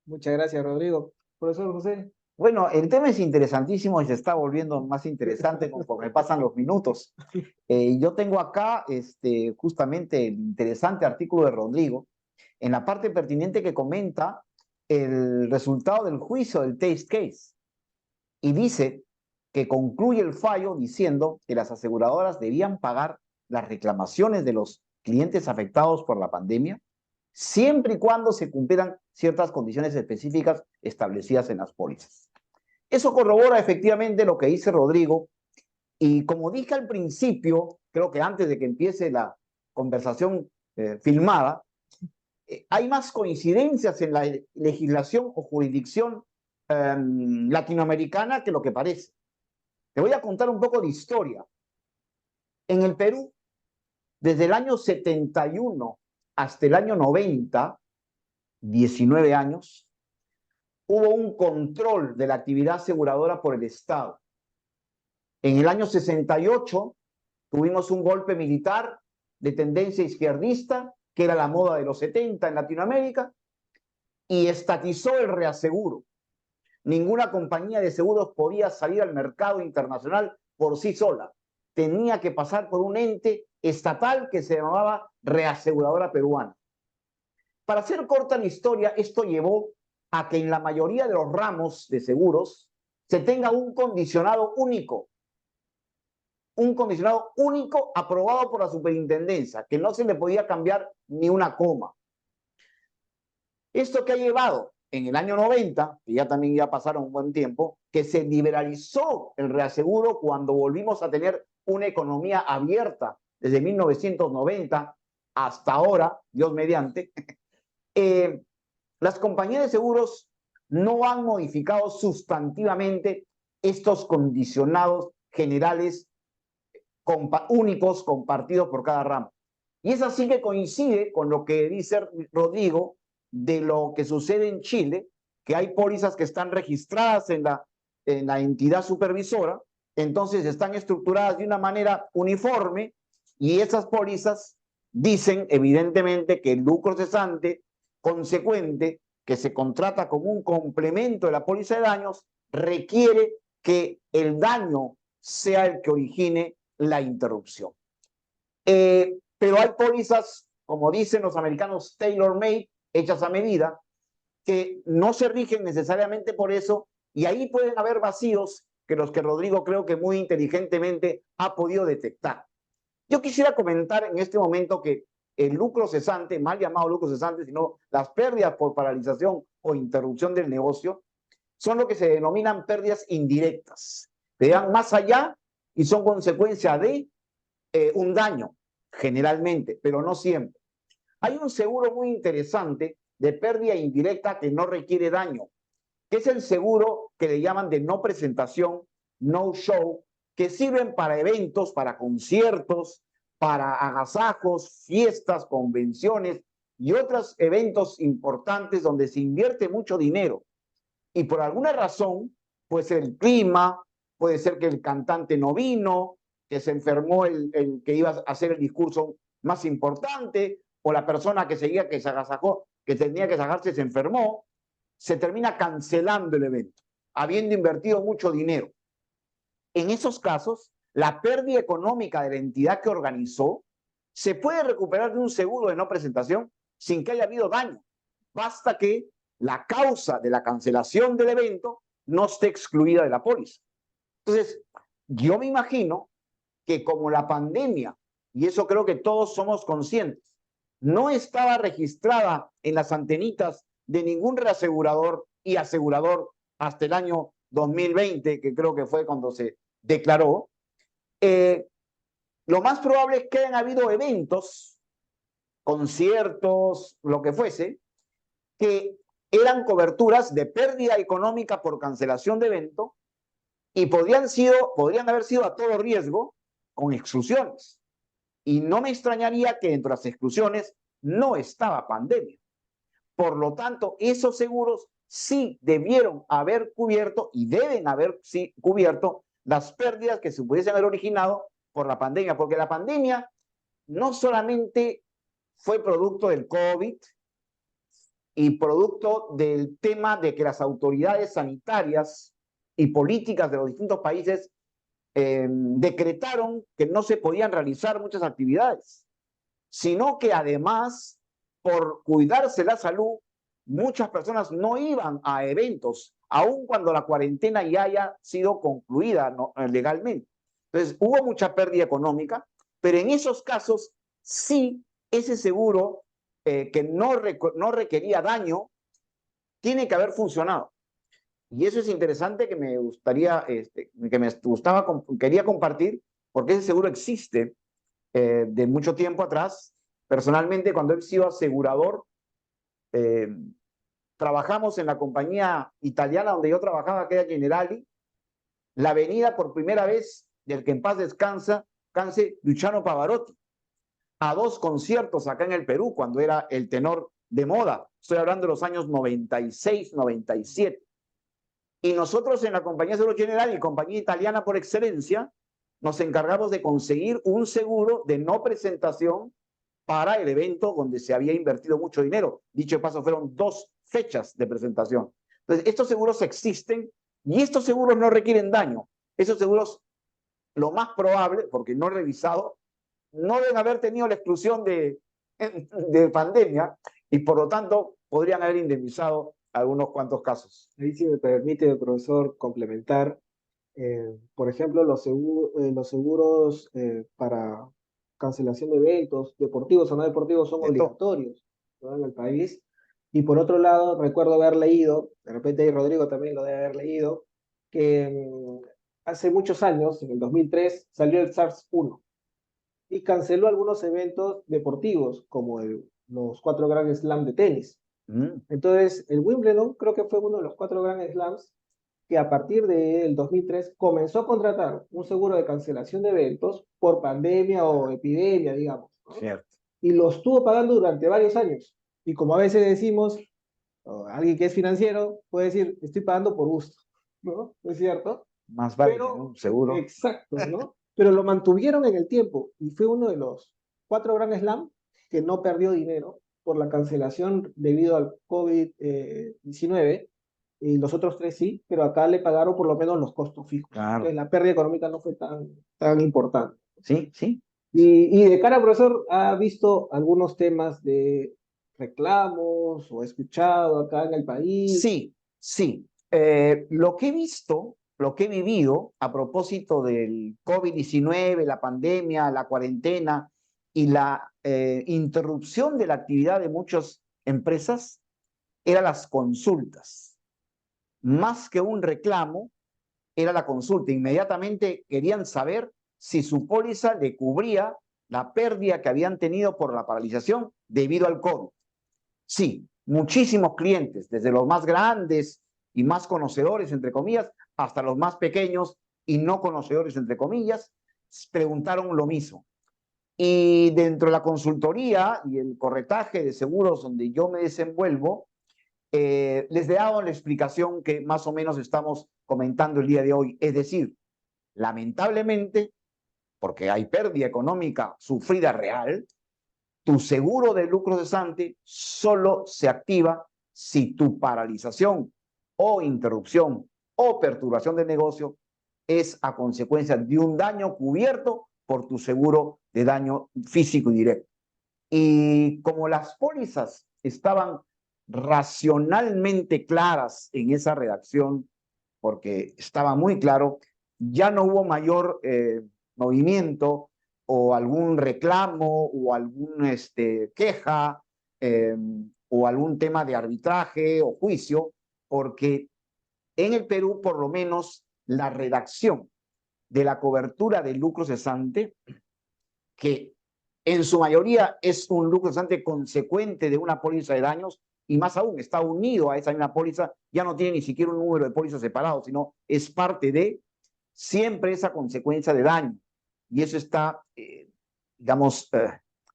Speaker 1: Muchas gracias, Rodrigo. Profesor José.
Speaker 4: Bueno, el tema es interesantísimo y se está volviendo más interesante conforme pasan los minutos. Yo tengo acá justamente el interesante artículo de Rodrigo, en la parte pertinente que comenta el resultado del juicio del test case. Y dice que concluye el fallo diciendo que las aseguradoras debían pagar las reclamaciones de los clientes afectados por la pandemia, siempre y cuando se cumplieran ciertas condiciones específicas establecidas en las pólizas. Eso corrobora efectivamente lo que dice Rodrigo, Y como dije al principio, creo que antes de que empiece la conversación filmada, hay más coincidencias en la legislación o jurisdicción latinoamericana que lo que parece. Te voy a contar un poco de historia. En el Perú, desde el año 71 hasta el año 90, 19 años, hubo un control de la actividad aseguradora por el Estado. En el año 68 tuvimos un golpe militar de tendencia izquierdista, que era la moda de los 70 en Latinoamérica, y estatizó el reaseguro. Ninguna compañía de seguros podía salir al mercado internacional por sí sola. Tenía que pasar por un ente estatal que se llamaba Reaseguradora Peruana. Para hacer corta la historia, esto llevó a que en la mayoría de los ramos de seguros se tenga un condicionado único aprobado por la superintendencia, que no se le podía cambiar ni una coma. Esto que ha llevado en el año 90, que ya pasaron un buen tiempo, que se liberalizó el reaseguro cuando volvimos a tener una economía abierta desde 1990 hasta ahora, Dios mediante, las compañías de seguros no han modificado sustantivamente estos condicionados generales únicos compartidos por cada ramo. Y es así que coincide con lo que dice Rodrigo de lo que sucede en Chile, que hay pólizas que están registradas en la entidad supervisora, entonces están estructuradas de una manera uniforme y esas pólizas dicen evidentemente que el lucro cesante consecuente que se contrata como un complemento de la póliza de daños requiere que el daño sea el que origine la interrupción. Pero hay pólizas, como dicen los americanos, tailor-made, hechas a medida, que no se rigen necesariamente por eso, y ahí pueden haber vacíos que los que Rodrigo creo que muy inteligentemente ha podido detectar. Yo quisiera comentar en este momento que el lucro cesante, mal llamado lucro cesante, sino las pérdidas por paralización o interrupción del negocio, son lo que se denominan pérdidas indirectas, que van más allá y son consecuencia de un daño, generalmente, pero no siempre. Hay un seguro muy interesante de pérdida indirecta que no requiere daño, que es el seguro que le llaman de no presentación, no show, que sirven para eventos, para conciertos, para agasajos, fiestas, convenciones y otros eventos importantes donde se invierte mucho dinero. Y por alguna razón, puede ser el clima, puede ser que el cantante no vino, que se enfermó el que iba a hacer el discurso más importante, o la persona que seguía que se agasajó, que tenía que sacarse, se enfermó, se termina cancelando el evento, habiendo invertido mucho dinero. En esos casos, la pérdida económica de la entidad que organizó se puede recuperar de un seguro de no presentación sin que haya habido daño. Basta que la causa de la cancelación del evento no esté excluida de la póliza. Entonces, yo me imagino que como la pandemia, y eso creo que todos somos conscientes, no estaba registrada en las antenitas de ningún reasegurador y asegurador hasta el año 2020, que creo que fue cuando se declaró, lo más probable es que hayan habido eventos, conciertos, lo que fuese, que eran coberturas de pérdida económica por cancelación de evento y podrían haber sido a todo riesgo con exclusiones. Y no me extrañaría que entre las exclusiones no estaba pandemia. Por lo tanto, esos seguros sí debieron haber cubierto y deben haber sí, cubierto las pérdidas que se pudiesen haber originado por la pandemia, porque la pandemia no solamente fue producto del COVID y producto del tema de que las autoridades sanitarias y políticas de los distintos países decretaron que no se podían realizar muchas actividades, sino que además, por cuidarse la salud, muchas personas no iban a eventos, aun cuando la cuarentena ya haya sido concluida legalmente. Entonces, hubo mucha pérdida económica, pero en esos casos sí ese seguro que no requería daño tiene que haber funcionado. Y eso es interesante que me gustaría, quería compartir, porque ese seguro existe de mucho tiempo atrás. Personalmente, cuando he sido asegurador, eh, trabajamos en la compañía italiana donde yo trabajaba, que era Generali, la venida por primera vez del que en paz canse Luciano Pavarotti, a 2 conciertos acá en el Perú, cuando era el tenor de moda. Estoy hablando de los años 96, 97. Y nosotros en la compañía Seguro General y compañía italiana por excelencia, nos encargamos de conseguir un seguro de no presentación para el evento donde se había invertido mucho dinero. Dicho de paso, fueron 2 fechas de presentación. Entonces, estos seguros existen y estos seguros no requieren daño. Esos seguros, lo más probable, porque no he revisado, no deben haber tenido la exclusión de pandemia y por lo tanto podrían haber indemnizado algunos cuantos casos.
Speaker 1: Ahí sí me permite, profesor, complementar. Por ejemplo, los seguros para cancelación de eventos, deportivos o no deportivos, son
Speaker 4: Esto,
Speaker 1: obligatorios, ¿no?, en el país. Y por otro lado, recuerdo haber leído, de repente ahí Rodrigo también lo debe haber leído, que hace muchos años, en el 2003, salió el SARS-1 y canceló algunos eventos deportivos, como los 4 Grand Slam de tenis. Entonces, el Wimbledon creo que fue uno de los 4 Grand Slams que a partir del 2003 comenzó a contratar un seguro de cancelación de eventos por pandemia o epidemia, digamos, ¿no?
Speaker 4: cierto.
Speaker 1: Y lo estuvo pagando durante varios años. Y como a veces decimos, alguien que es financiero puede decir, estoy pagando por gusto, ¿no? ¿No es cierto?
Speaker 4: Más vale tener
Speaker 1: Pero,
Speaker 4: un seguro.
Speaker 1: exacto, ¿no? Pero lo mantuvieron en el tiempo y fue uno de los 4 Grand Slam que no perdió dinero por la cancelación debido al COVID-19, y los otros 3 sí, pero acá le pagaron por lo menos los costos fijos.
Speaker 4: Claro.
Speaker 1: Entonces la pérdida económica no fue tan importante.
Speaker 4: Sí, sí.
Speaker 1: Y de cara, profesor, ¿ha visto algunos temas de reclamos o ha escuchado acá en el país?
Speaker 4: Sí, sí. Lo que he visto, lo que he vivido a propósito del COVID-19, la pandemia, la cuarentena y la interrupción de la actividad de muchas empresas, eran las consultas. Más que un reclamo, era la consulta. Inmediatamente querían saber si su póliza le cubría la pérdida que habían tenido por la paralización debido al COVID. Sí, muchísimos clientes, desde los más grandes y más conocedores, entre comillas, hasta los más pequeños y no conocedores, entre comillas, preguntaron lo mismo. Y dentro de la consultoría y el corretaje de seguros donde yo me desenvuelvo, les he dado la explicación que más o menos estamos comentando el día de hoy. Es decir, lamentablemente, porque hay pérdida económica sufrida real, tu seguro de lucro cesante solo se activa si tu paralización o interrupción o perturbación del negocio es a consecuencia de un daño cubierto por tu seguro de daño físico y directo. Y como las pólizas estaban racionalmente claras en esa redacción, porque estaba muy claro, ya no hubo mayor movimiento o algún reclamo o alguna queja o algún tema de arbitraje o juicio, porque en el Perú, por lo menos, la redacción de la cobertura del lucro cesante, que en su mayoría es un lucro cesante consecuente de una póliza de daños, y más aún está unido a esa misma póliza, ya no tiene ni siquiera un número de pólizas separado, sino es parte de siempre esa consecuencia de daño. Y eso está, digamos,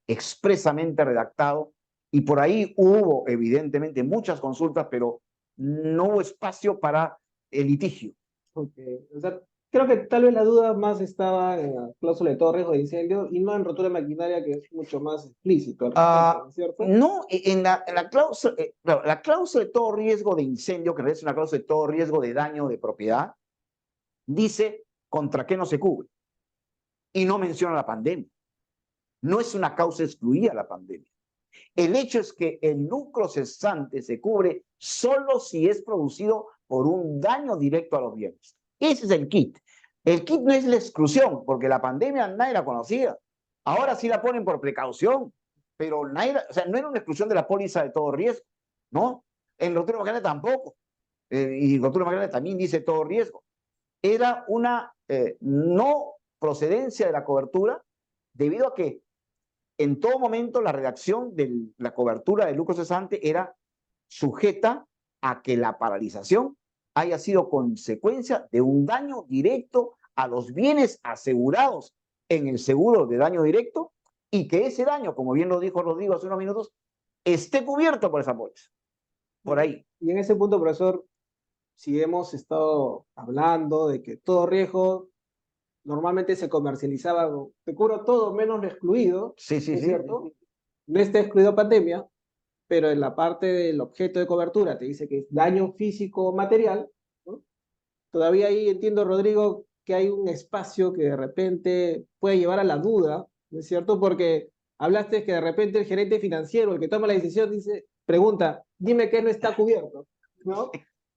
Speaker 4: expresamente redactado. Y por ahí hubo, evidentemente, muchas consultas, pero no hubo espacio para el litigio.
Speaker 1: Okay. O sea, creo que tal vez la duda más estaba en la cláusula de todo riesgo de incendio y no en rotura de maquinaria, que es mucho más explícito, ¿no es cierto?
Speaker 4: No, en la cláusula, la cláusula de todo riesgo de incendio, que es una cláusula de todo riesgo de daño de propiedad, dice contra qué no se cubre y no menciona la pandemia. No es una causa excluida la pandemia. El hecho es que el lucro cesante se cubre solo si es producido por un daño directo a los bienes. Ese es el kit. El kit no es la exclusión, porque la pandemia nadie la conocía. Ahora sí la ponen por precaución, pero nadie, o sea, no era una exclusión de la póliza de todo riesgo, ¿no? En rotura maquinaria tampoco. y el doctor Magallanes también dice todo riesgo. Era una no procedencia de la cobertura debido a que en todo momento la redacción de la cobertura de lucro cesante era sujeta a que la paralización haya sido consecuencia de un daño directo a los bienes asegurados en el seguro de daño directo y que ese daño, como bien lo dijo Rodrigo hace unos minutos, esté cubierto por esa póliza. Por ahí.
Speaker 1: Y en ese punto, profesor, si hemos estado hablando de que todo riesgo normalmente se comercializaba, te cubro todo menos lo excluido,
Speaker 4: Sí, sí,
Speaker 1: ¿es
Speaker 4: sí.
Speaker 1: cierto? No está excluido pandemia, pero en la parte del objeto de cobertura te dice que es daño físico o material, ¿no? Todavía ahí entiendo, Rodrigo, que hay un espacio que de repente puede llevar a la duda, ¿no es cierto? Porque hablaste que de repente el gerente financiero, el que toma la decisión, pregunta, dime qué no está cubierto, ¿no?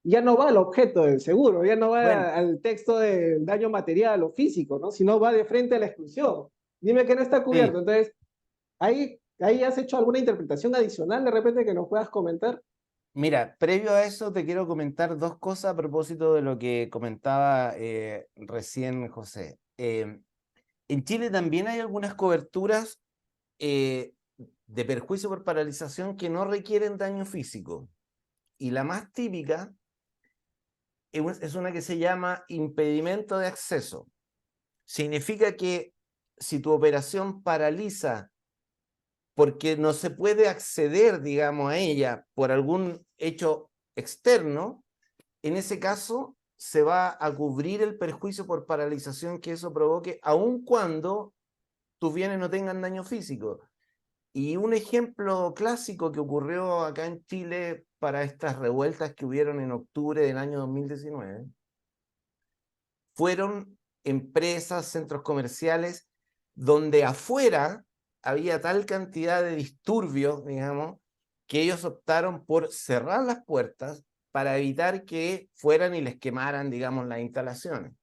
Speaker 1: Ya no va al objeto del seguro, ya no va
Speaker 3: Bueno,
Speaker 1: al texto del daño material o físico, ¿no? Sino va de frente a la exclusión. Dime qué no está cubierto.
Speaker 3: sí.
Speaker 1: Entonces, ahí has hecho alguna interpretación adicional de repente que nos puedas comentar.
Speaker 3: Mira, previo a eso te quiero comentar dos cosas a propósito de lo que comentaba recién José. En Chile también hay algunas coberturas de perjuicio por paralización que no requieren daño físico. Y la más típica es una que se llama impedimento de acceso. Significa que si tu operación paraliza porque no se puede acceder, digamos, a ella por algún hecho externo, en ese caso se va a cubrir el perjuicio por paralización que eso provoque, aun cuando tus bienes no tengan daño físico. Y un ejemplo clásico que ocurrió acá en Chile para estas revueltas que hubieron en octubre del año 2019 fueron empresas, centros comerciales, donde afuera había tal cantidad de disturbios, digamos, que ellos optaron por cerrar las puertas para evitar que fueran y les quemaran, digamos, las instalaciones.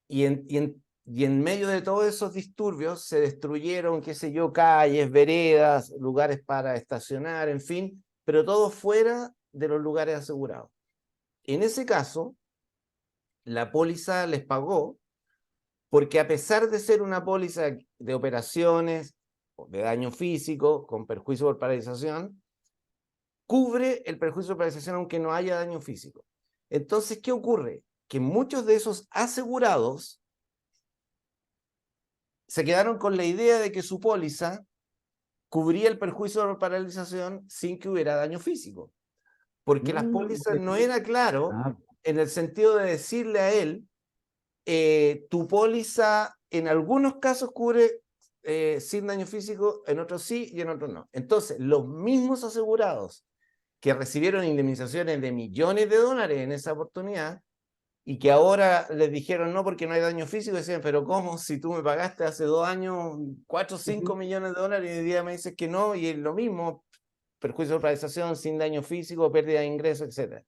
Speaker 3: Y en medio de todos esos disturbios se destruyeron, qué sé yo, calles, veredas, lugares para estacionar, en fin, pero todo fuera de los lugares asegurados. En ese caso, la póliza les pagó porque a pesar de ser una póliza de operaciones de daño físico con perjuicio por paralización, cubre el perjuicio por paralización aunque no haya daño físico. Entonces, ¿qué ocurre? Que muchos de esos asegurados se quedaron con la idea de que su póliza cubría el perjuicio por paralización sin que hubiera daño físico. Porque las pólizas no era claro en el sentido de decirle a él, tu póliza en algunos casos cubre sin daño físico, en otros sí y en otros no. Entonces, los mismos asegurados que recibieron indemnizaciones de millones de dólares en esa oportunidad y que ahora les dijeron no porque no hay daño físico, decían, pero ¿cómo? Si tú me pagaste hace 2 años 4 o 5 millones de dólares y hoy día me dices que no, y es lo mismo, perjuicio de paralización, sin daño físico, pérdida de ingresos, etc.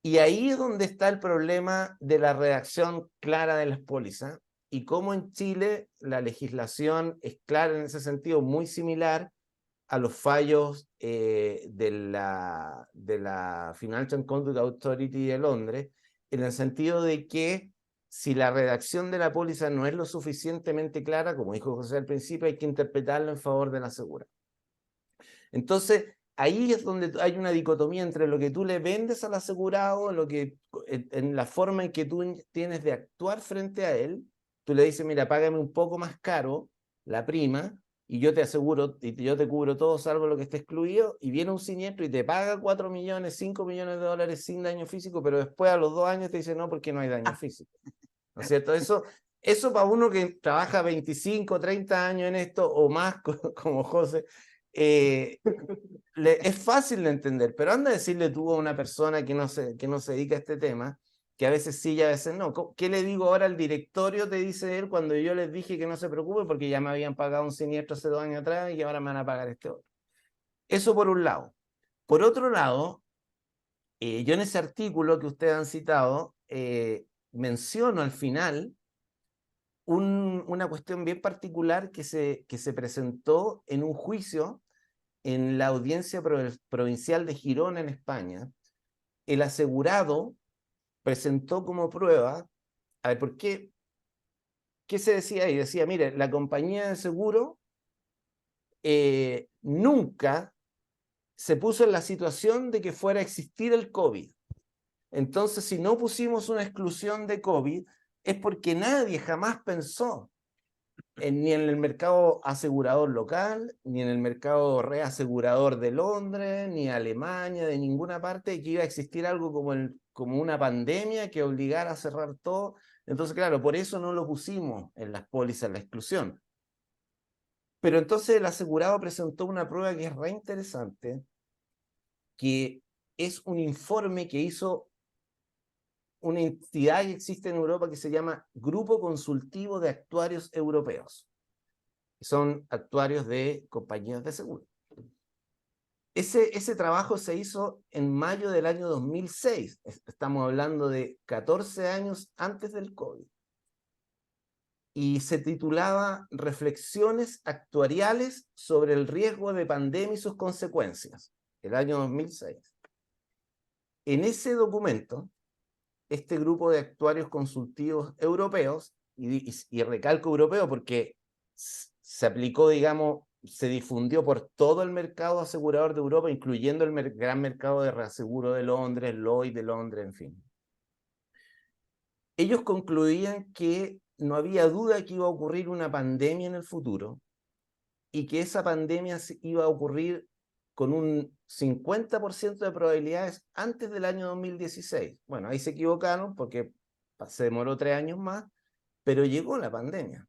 Speaker 3: Y ahí es donde está el problema de la redacción clara de las pólizas y cómo en Chile la legislación es clara en ese sentido, muy similar a los fallos de la Financial Conduct Authority de Londres, en el sentido de que si la redacción de la póliza no es lo suficientemente clara, como dijo José al principio, hay que interpretarlo en favor de la asegurada. Entonces, ahí es donde hay una dicotomía entre lo que tú le vendes al asegurado, en la forma en que tú tienes de actuar frente a él. Tú le dices, mira, págame un poco más caro la prima y yo te aseguro, y yo te cubro todo salvo lo que esté excluido, y viene un siniestro y te paga 4 millones, 5 millones de dólares sin daño físico, pero después a los 2 años te dice no, porque no hay daño físico. ¿No es cierto? Eso para uno que trabaja 25, 30 años en esto o más, como José, es fácil de entender, pero anda a decirle tú a una persona que no se dedica a este tema, que a veces sí y a veces no. ¿Qué le digo ahora al directorio? Te dice él cuando yo les dije que no se preocupe porque ya me habían pagado un siniestro hace 2 años atrás y ahora me van a pagar este otro. Eso por un lado. Por otro lado, yo en ese artículo que ustedes han citado, menciono al final una cuestión bien particular que se presentó en un juicio en la audiencia provincial de Girona en España, el asegurado presentó como prueba, a ver, ¿por qué? ¿Qué se decía ahí? Decía, mire, la compañía de seguro nunca se puso en la situación de que fuera a existir el COVID. Entonces, si no pusimos una exclusión de COVID, es porque nadie jamás pensó ni en el mercado asegurador local, ni en el mercado reasegurador de Londres, ni Alemania, de ninguna parte, que iba a existir algo como una pandemia que obligara a cerrar todo. Entonces, claro, por eso no lo pusimos en las pólizas, la exclusión. Pero entonces el asegurado presentó una prueba que es re interesante, que es un informe que hizo una entidad que existe en Europa que se llama Grupo Consultivo de Actuarios Europeos. Son actuarios de compañías de seguro. Ese trabajo se hizo en mayo del año 2006. Estamos hablando de 14 años antes del COVID. Y se titulaba Reflexiones actuariales sobre el riesgo de pandemia y sus consecuencias, el año 2006. En ese documento, este grupo de actuarios consultivos europeos, y recalco europeo porque se aplicó, digamos, se difundió por todo el mercado asegurador de Europa, incluyendo el gran mercado de reaseguro de Londres, Lloyd's de Londres, en fin. Ellos concluían que no había duda que iba a ocurrir una pandemia en el futuro y que esa pandemia iba a ocurrir con un 50% de probabilidades antes del año 2016. Bueno, ahí se equivocaron porque se demoró 3 años más, pero llegó la pandemia.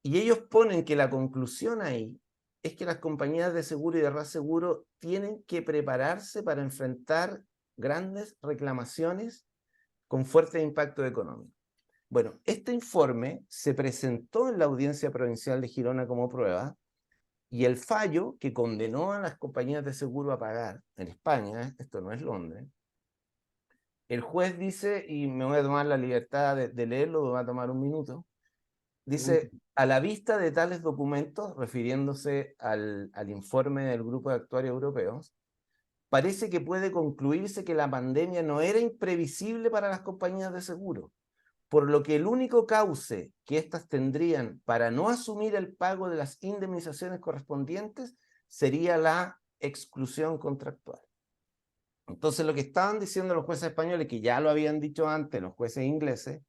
Speaker 3: Y ellos ponen que la conclusión ahí es que las compañías de seguro y de reaseguro tienen que prepararse para enfrentar grandes reclamaciones con fuerte impacto económico. Bueno, este informe se presentó en la Audiencia Provincial de Girona como prueba, y el fallo que condenó a las compañías de seguro a pagar en España, esto no es Londres, el juez dice, y me voy a tomar la libertad de leerlo, me va a tomar un minuto, dice, a la vista de tales documentos, refiriéndose al informe del Grupo de Actuarios Europeos, parece que puede concluirse que la pandemia no era imprevisible para las compañías de seguro, por lo que el único cauce que éstas tendrían para no asumir el pago de las indemnizaciones correspondientes sería la exclusión contractual. Entonces, lo que estaban diciendo los jueces españoles, que ya lo habían dicho antes los jueces ingleses,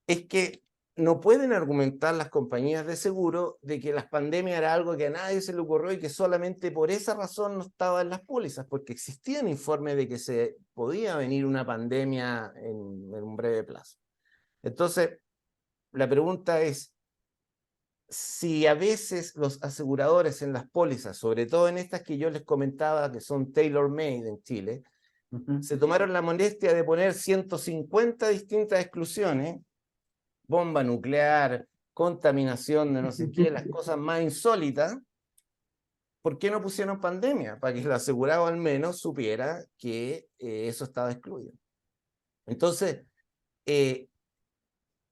Speaker 3: es que no pueden argumentar las compañías de seguro de que las pandemias era algo que a nadie se le ocurrió y que solamente por esa razón no estaba en las pólizas, porque existían informes de que se podía venir una pandemia en un breve plazo. Entonces, la pregunta es, si a veces los aseguradores en las pólizas, sobre todo en estas que yo les comentaba que son tailor-made en Chile, se tomaron la molestia de poner 150 distintas exclusiones, bomba nuclear, contaminación de no sé qué, las cosas más insólitas, ¿por qué no pusieron pandemia? Para que el asegurado al menos supiera que eso estaba excluido. Entonces,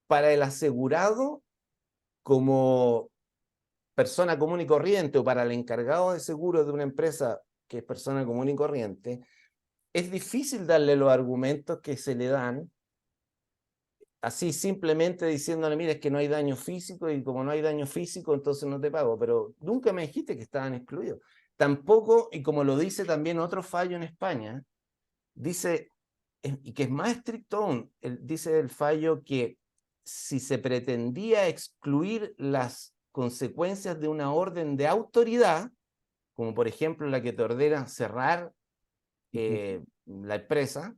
Speaker 3: para el asegurado, como persona común y corriente, o para el encargado de seguros de una empresa que es persona común y corriente, es difícil darle los argumentos que se le dan así simplemente diciéndole, mira, es que no hay daño físico y como no hay daño físico, entonces no te pago. Pero nunca me dijiste que estaban excluidos. Tampoco, y como lo dice también otro fallo en España, dice, y que es más estricto aún, dice el fallo que si se pretendía excluir las consecuencias de una orden de autoridad, como por ejemplo la que te ordena cerrar la empresa,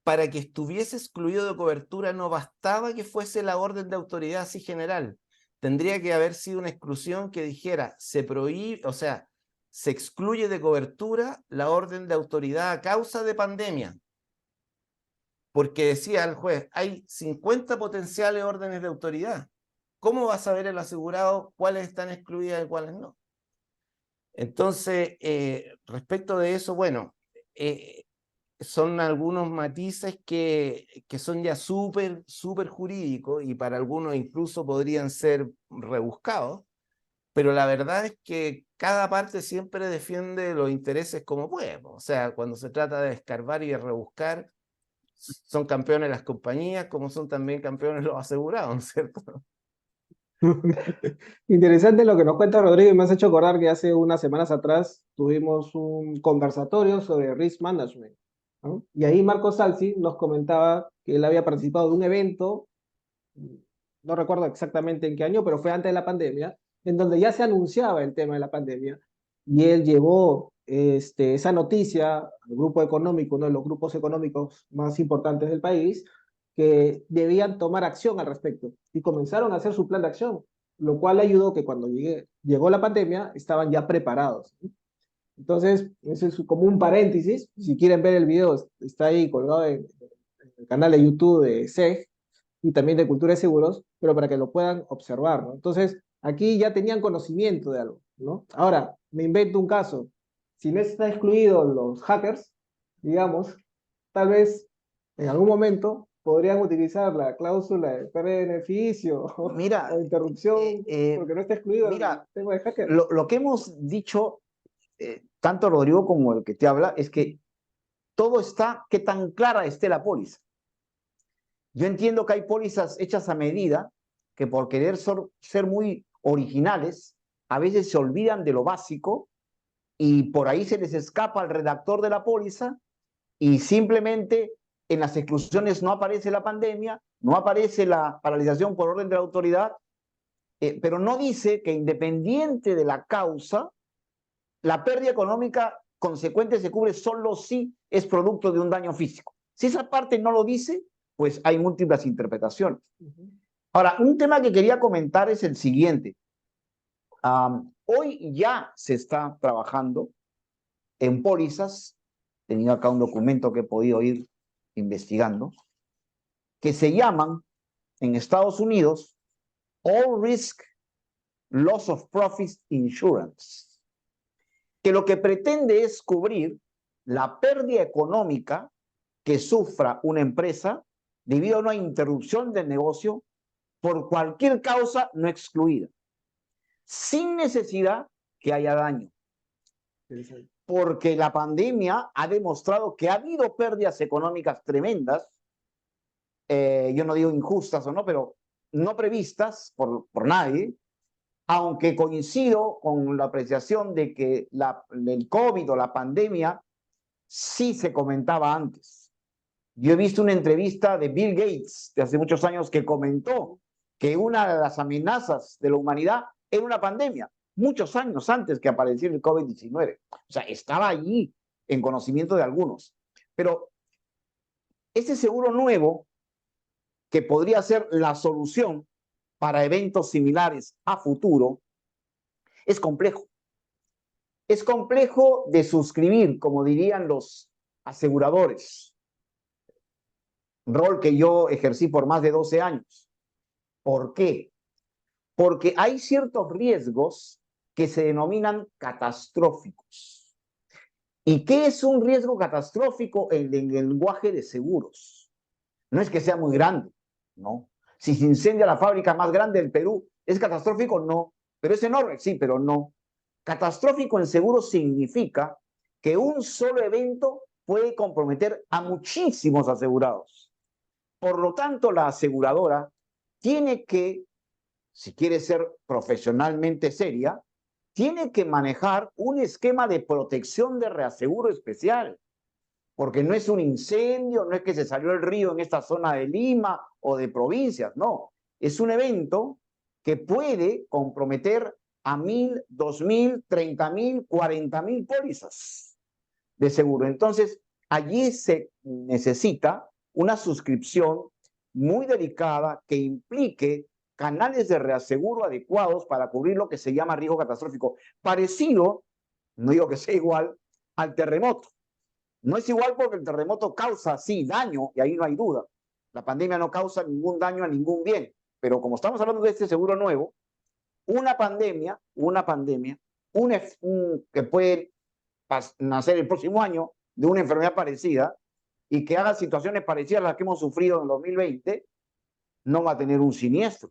Speaker 3: para que estuviese excluido de cobertura no bastaba que fuese la orden de autoridad así general. Tendría que haber sido una exclusión que dijera, se prohíbe, o sea, se excluye de cobertura la orden de autoridad a causa de pandemia. Porque decía el juez, hay 50 potenciales órdenes de autoridad. ¿Cómo va a saber el asegurado cuáles están excluidas y cuáles no? Entonces, respecto de eso, bueno, son algunos matices que son ya súper jurídicos y para algunos incluso podrían ser rebuscados, pero la verdad es que cada parte siempre defiende los intereses como puede. O sea, cuando se trata de escarbar y de rebuscar, son campeones las compañías, como son también campeones los asegurados, ¿no es cierto?
Speaker 1: Interesante lo que nos cuenta Rodrigo y me has hecho acordar que hace unas semanas atrás tuvimos un conversatorio sobre risk management, ¿no? Y ahí Marco Salsi nos comentaba que él había participado de un evento, no recuerdo exactamente en qué año, pero fue antes de la pandemia, en donde ya se anunciaba el tema de la pandemia y él llevó esa noticia al grupo económico, uno de los grupos económicos más importantes del país, que debían tomar acción al respecto y comenzaron a hacer su plan de acción, lo cual ayudó que cuando llegó la pandemia estaban ya preparados, ¿sí? Entonces, ese es como un paréntesis. Si quieren ver el video, está ahí colgado en el canal de YouTube de SEG y también de Cultura de Seguros, pero para que lo puedan observar, ¿no? Entonces, aquí ya tenían conocimiento de algo, ¿no? Ahora, me invento un caso. Si no están excluidos los hackers, digamos, tal vez en algún momento podrían utilizar la cláusula de pérdida de beneficio
Speaker 4: Mira,
Speaker 1: o interrupción porque no está excluido el
Speaker 4: mira,
Speaker 1: tema de hacker.
Speaker 4: lo que hemos dicho, tanto Rodrigo como el que te habla, es que todo está, qué tan clara esté la póliza. Yo entiendo que hay pólizas hechas a medida que por querer ser muy originales, a veces se olvidan de lo básico y por ahí se les escapa al redactor de la póliza y simplemente en las exclusiones no aparece la pandemia, no aparece la paralización por orden de la autoridad, pero no dice que independiente de la causa, la pérdida económica consecuente se cubre solo si es producto de un daño físico. Si esa parte no lo dice, pues hay múltiples interpretaciones. Ahora, un tema que quería comentar es el siguiente. Hoy ya se está trabajando en pólizas, tenía acá un documento que he podido ir investigando, que se llaman en Estados Unidos All Risk Loss of Profits Insurance, que lo que pretende es cubrir la pérdida económica que sufra una empresa debido a una interrupción del negocio por cualquier causa no excluida, sin necesidad que haya daño. Porque la pandemia ha demostrado que ha habido pérdidas económicas tremendas, yo no digo injustas o no, pero no previstas por nadie, aunque coincido con la apreciación de que el COVID o la pandemia sí se comentaba antes. Yo he visto una entrevista de Bill Gates de hace muchos años que comentó que una de las amenazas de la humanidad era una pandemia, muchos años antes que apareciera el COVID-19. O sea, estaba allí en conocimiento de algunos. Pero ese seguro nuevo, que podría ser la solución para eventos similares a futuro, es complejo. Es complejo de suscribir, como dirían los aseguradores, rol que yo ejercí por más de 12 años. ¿Por qué? Porque hay ciertos riesgos que se denominan catastróficos. ¿Y qué es un riesgo catastrófico en el lenguaje de seguros? No es que sea muy grande, ¿no? Si se incendia la fábrica más grande del Perú, ¿es catastrófico? No. ¿Pero es enorme? Sí, pero no. Catastrófico en seguros significa que un solo evento puede comprometer a muchísimos asegurados. Por lo tanto, la aseguradora tiene que, si quiere ser profesionalmente seria, tiene que manejar un esquema de protección de reaseguro especial, porque no es un incendio, no es que se salió el río en esta zona de Lima o de provincias, no. Es un evento que puede comprometer a 1.000, 2.000, 30.000, 40.000 pólizas de seguro. Entonces, allí se necesita una suscripción muy delicada que implique canales de reaseguro adecuados para cubrir lo que se llama riesgo catastrófico, parecido, no digo que sea igual, al terremoto. No es igual porque el terremoto causa, sí, daño, y ahí no hay duda. La pandemia no causa ningún daño a ningún bien, pero como estamos hablando de este seguro nuevo, una pandemia que puede nacer el próximo año de una enfermedad parecida y que haga situaciones parecidas a las que hemos sufrido en el 2020, no va a tener un siniestro.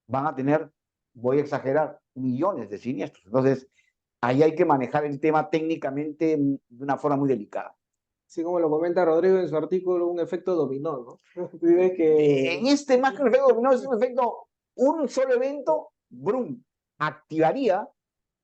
Speaker 4: Van a tener, voy a exagerar, millones de siniestros. Entonces, ahí hay que manejar el tema técnicamente de una forma muy delicada.
Speaker 1: Así como lo comenta Rodrigo en su artículo, un efecto dominó, ¿no? Dice que
Speaker 4: En este más que un efecto dominó, es un efecto, un solo evento, brum, activaría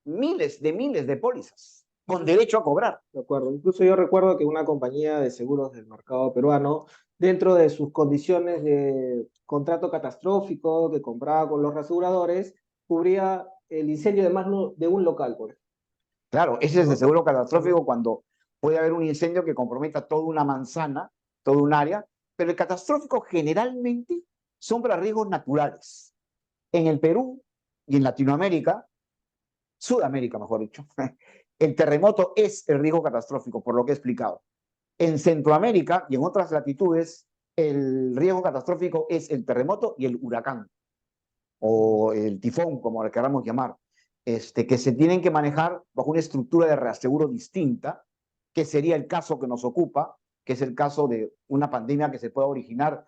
Speaker 4: miles de pólizas con derecho a cobrar.
Speaker 1: de acuerdo. Incluso yo recuerdo que una compañía de seguros del mercado peruano, dentro de sus condiciones de contrato catastrófico que compraba con los aseguradores, cubría el incendio de de un local, por ejemplo.
Speaker 4: Claro, ese es el
Speaker 1: ¿No?
Speaker 4: seguro catastrófico cuando puede haber un incendio que comprometa toda una manzana, todo un área, pero el catastrófico generalmente son para riesgos naturales. En el Perú y en Latinoamérica, Sudamérica mejor dicho, el terremoto es el riesgo catastrófico, por lo que he explicado. En Centroamérica y en otras latitudes, el riesgo catastrófico es el terremoto y el huracán, o el tifón, como le queramos llamar, que se tienen que manejar bajo una estructura de reaseguro distinta, que sería el caso que nos ocupa, que es el caso de una pandemia que se pueda originar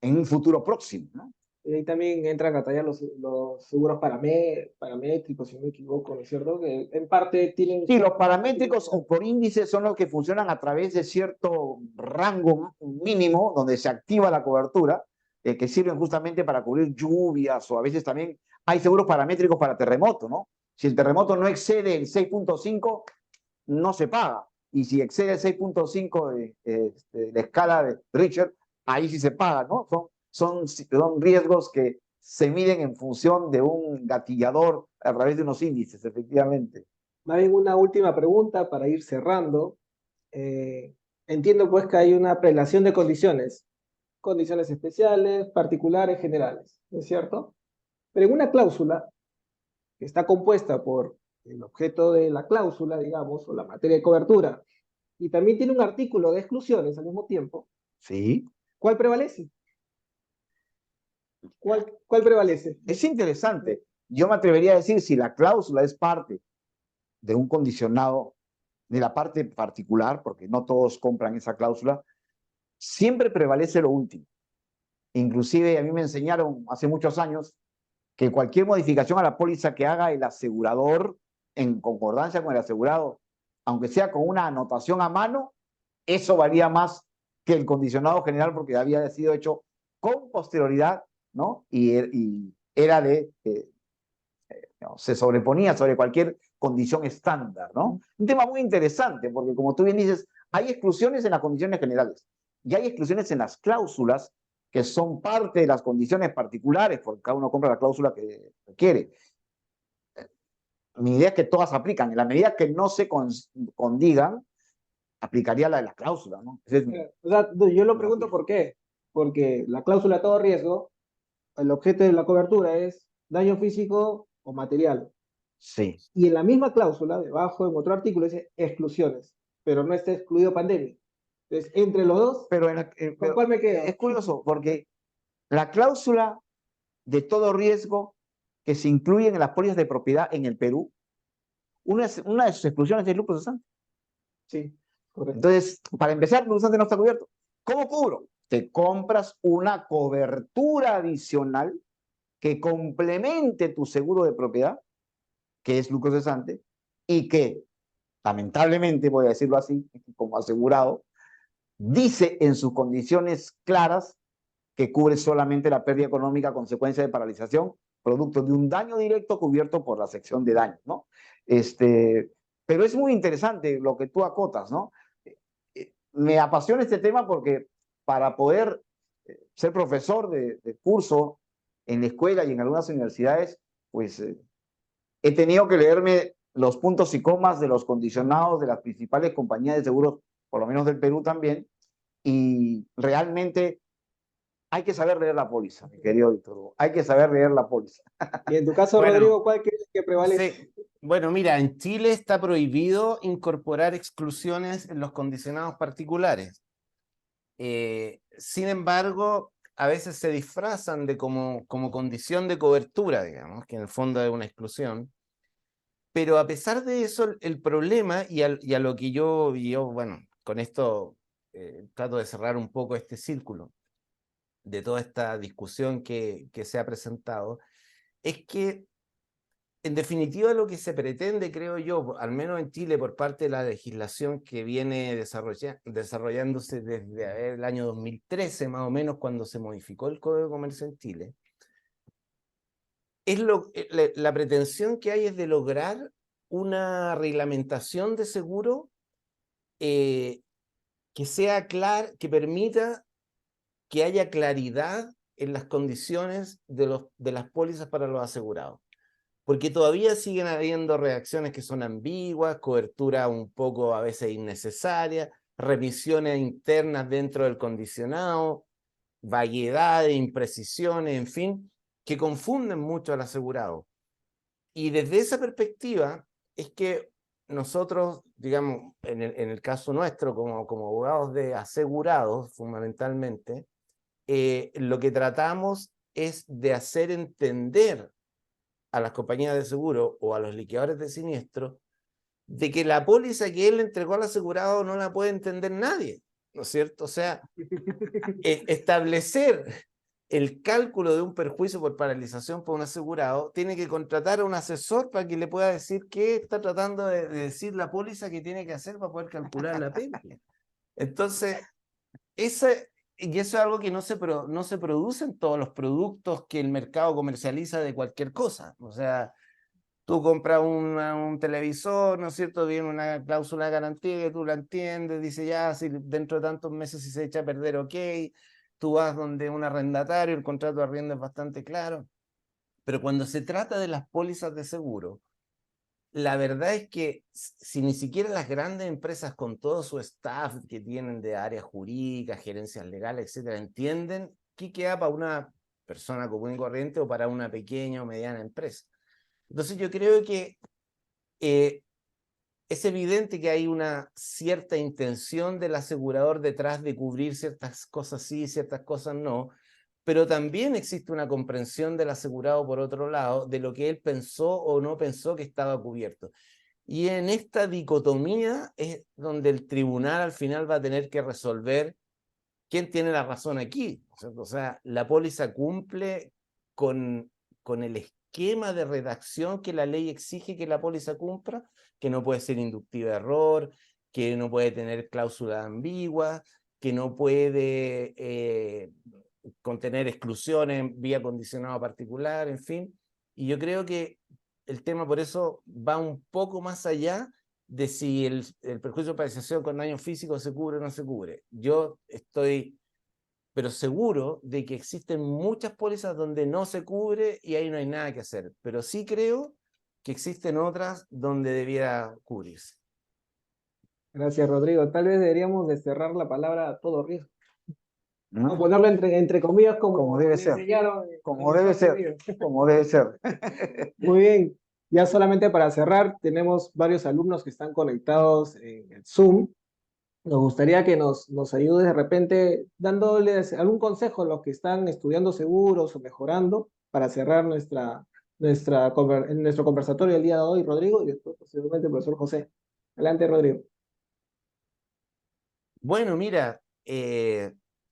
Speaker 4: en un futuro próximo, ¿no?
Speaker 1: Y ahí también entran a tallar los seguros paramétricos, si no me equivoco, ¿no es cierto? Que en parte tienen...
Speaker 4: Sí, los paramétricos o por índices son los que funcionan a través de cierto rango mínimo donde se activa la cobertura, que sirven justamente para cubrir lluvias o a veces también hay seguros paramétricos para terremoto, ¿no? Si el terremoto no excede el 6.5, no se paga. Y si excede el 6.5 de la escala de Richter, ahí sí se paga, ¿no? Son riesgos que se miden en función de un gatillador a través de unos índices, efectivamente.
Speaker 1: Más bien una última pregunta para ir cerrando. Eh, Entiendo pues que hay una prelación de condiciones, condiciones especiales, particulares, generales, ¿no es cierto? Pero en una cláusula que está compuesta por el objeto de la cláusula, digamos, o la materia de cobertura, y también tiene un artículo de exclusiones al mismo tiempo,
Speaker 4: Sí.
Speaker 1: ¿cuál prevalece? ¿Cuál prevalece?
Speaker 4: Es interesante. Yo me atrevería a decir si la cláusula es parte de un condicionado de la parte particular, porque no todos compran esa cláusula, siempre prevalece lo último. Inclusive a mí me enseñaron hace muchos años que cualquier modificación a la póliza que haga el asegurador en concordancia con el asegurado, aunque sea con una anotación a mano, eso valía más que el condicionado general porque había sido hecho con posterioridad, ¿no? Y era se sobreponía sobre cualquier condición estándar, ¿no? Un tema muy interesante porque, como tú bien dices, hay exclusiones en las condiciones generales y hay exclusiones en las cláusulas que son parte de las condiciones particulares, porque cada uno compra la cláusula que quiere. Mi idea es que todas aplican. En la medida que no se condigan, aplicaría la de las cláusulas, ¿no?
Speaker 1: O sea, yo lo pregunto por qué. Porque la cláusula a todo riesgo, el objeto de la cobertura es daño físico o material.
Speaker 4: Sí.
Speaker 1: Y en la misma cláusula, debajo, en otro artículo, dice exclusiones, pero no está excluido pandemia. Entonces, entre los dos, ¿con cuál me quedo?
Speaker 4: Es curioso porque la cláusula de todo riesgo que se incluyen en las pólizas de propiedad en el Perú, una de sus exclusiones es lucro cesante.
Speaker 1: Sí, correcto.
Speaker 4: Entonces, para empezar, lucro cesante no está cubierto. ¿Cómo cubro? Te compras una cobertura adicional que complemente tu seguro de propiedad, que es lucro cesante, y que, lamentablemente, voy a decirlo así, como asegurado, dice en sus condiciones claras que cubre solamente la pérdida económica a consecuencia de paralización, producto de un daño directo cubierto por la sección de daños, ¿no? Pero es muy interesante lo que tú acotas, ¿no? Me apasiona este tema porque para poder ser profesor de curso en la escuela y en algunas universidades, pues he tenido que leerme los puntos y comas de los condicionados de las principales compañías de seguros, por lo menos del Perú también, y realmente hay que saber leer la póliza, mi querido Víctor Hugo. Hay que saber leer la póliza.
Speaker 1: Y en tu caso,
Speaker 3: Bueno,
Speaker 1: Rodrigo, ¿cuál crees que prevalece?
Speaker 3: sí. Bueno, mira, en Chile está prohibido incorporar exclusiones en los condicionados particulares. Sin embargo, a veces se disfrazan de como condición de cobertura, digamos, que en el fondo es una exclusión. Pero a pesar de eso, el problema, y a lo que yo, bueno, con esto trato de cerrar un poco este círculo de toda esta discusión que se ha presentado, es que en definitiva, lo que se pretende, creo yo, al menos en Chile, por parte de la legislación que viene desarrollándose desde el año 2013, más o menos, cuando se modificó el Código de Comercio en Chile, la pretensión que hay es de lograr una reglamentación de seguro que sea clara, que permita que haya claridad en las condiciones de las pólizas para los asegurados. Porque todavía siguen habiendo reacciones que son ambiguas, cobertura un poco a veces innecesaria, revisiones internas dentro del condicionado, vaguedades, imprecisiones, en fin, que confunden mucho al asegurado. Y desde esa perspectiva es que nosotros, digamos, en el caso nuestro, como abogados de asegurados, fundamentalmente, lo que tratamos es de hacer entender a las compañías de seguro o a los liquidadores de siniestro de que la póliza que él le entregó al asegurado no la puede entender nadie, ¿no es cierto? O sea, establecer el cálculo de un perjuicio por paralización por un asegurado tiene que contratar a un asesor para que le pueda decir qué está tratando de decir la póliza que tiene que hacer para poder calcular la pena. Entonces, y eso es algo que no se produce en todos los productos que el mercado comercializa de cualquier cosa. O sea, tú compras un televisor, ¿no es cierto? Viene una cláusula de garantía que tú la entiendes, dice ya, si dentro de tantos meses si se echa a perder, ok. Tú vas donde un arrendatario, el contrato de arriendo es bastante claro. Pero cuando se trata de las pólizas de seguro, la verdad es que si ni siquiera las grandes empresas con todo su staff que tienen de áreas jurídicas, gerencias legales, etcétera, entienden qué queda para una persona común y corriente o para una pequeña o mediana empresa. Entonces yo creo que es evidente que hay una cierta intención del asegurador detrás de cubrir ciertas cosas sí y ciertas cosas no, pero también existe una comprensión del asegurado por otro lado de lo que él pensó o no pensó que estaba cubierto. Y en esta dicotomía es donde el tribunal al final va a tener que resolver quién tiene la razón aquí. O sea, la póliza cumple con el esquema de redacción que la ley exige que la póliza cumpla, que no puede ser inductiva de error, que no puede tener cláusulas ambiguas, que no puede contener exclusiones vía condicionado particular, en fin. Y yo creo que el tema por eso va un poco más allá de si el perjuicio de paralización con daño físico se cubre o no se cubre. Yo estoy, pero seguro de que existen muchas pólizas donde no se cubre y ahí no hay nada que hacer. Pero sí creo que existen otras donde debiera cubrirse.
Speaker 1: Gracias, Rodrigo. Tal vez deberíamos de cerrar la palabra a todo riesgo.
Speaker 4: ¿no?
Speaker 1: O ponerlo entre comillas
Speaker 4: Como debe
Speaker 1: me
Speaker 4: ser.
Speaker 1: enseñaron
Speaker 4: Como debe ser. Como debe ser.
Speaker 1: Muy bien. Ya solamente para cerrar, tenemos varios alumnos que están conectados en el Zoom. Nos gustaría que nos ayudes de repente dándoles algún consejo a los que están estudiando seguros o mejorando para cerrar nuestro conversatorio del día de hoy, Rodrigo, y después posiblemente el profesor José. Adelante, Rodrigo.
Speaker 3: Bueno, mira,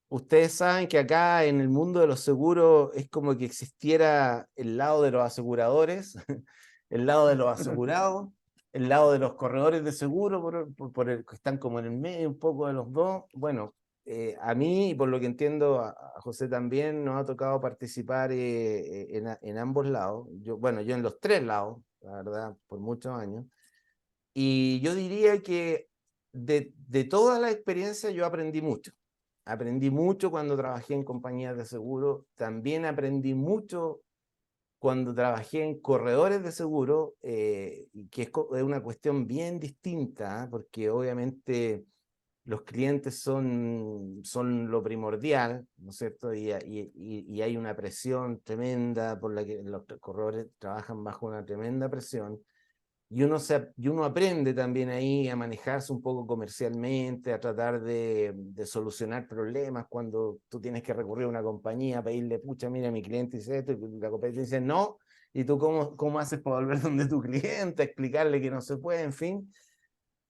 Speaker 3: ustedes saben que acá en el mundo de los seguros es como que existiera el lado de los aseguradores, el lado de los asegurados, el lado de los corredores de seguro, por el que están como en el medio un poco de los dos. Bueno, a mí, y por lo que entiendo, a José también nos ha tocado participar en ambos lados. Bueno, yo en los tres lados, la verdad, por muchos años. Y yo diría que de toda la experiencia yo aprendí mucho. Aprendí mucho cuando trabajé en compañías de seguro. También aprendí mucho cuando trabajé en corredores de seguro, que es una cuestión bien distinta, porque obviamente los clientes son lo primordial, ¿no es cierto? Y hay una presión tremenda por la que los corredores trabajan bajo una tremenda presión. Y uno aprende también ahí a manejarse un poco comercialmente, a tratar de solucionar problemas cuando tú tienes que recurrir a una compañía, pedirle, pucha, mira, mi cliente dice esto, y la compañía dice no, y tú cómo haces para volver donde tu cliente, explicarle que no se puede, en fin.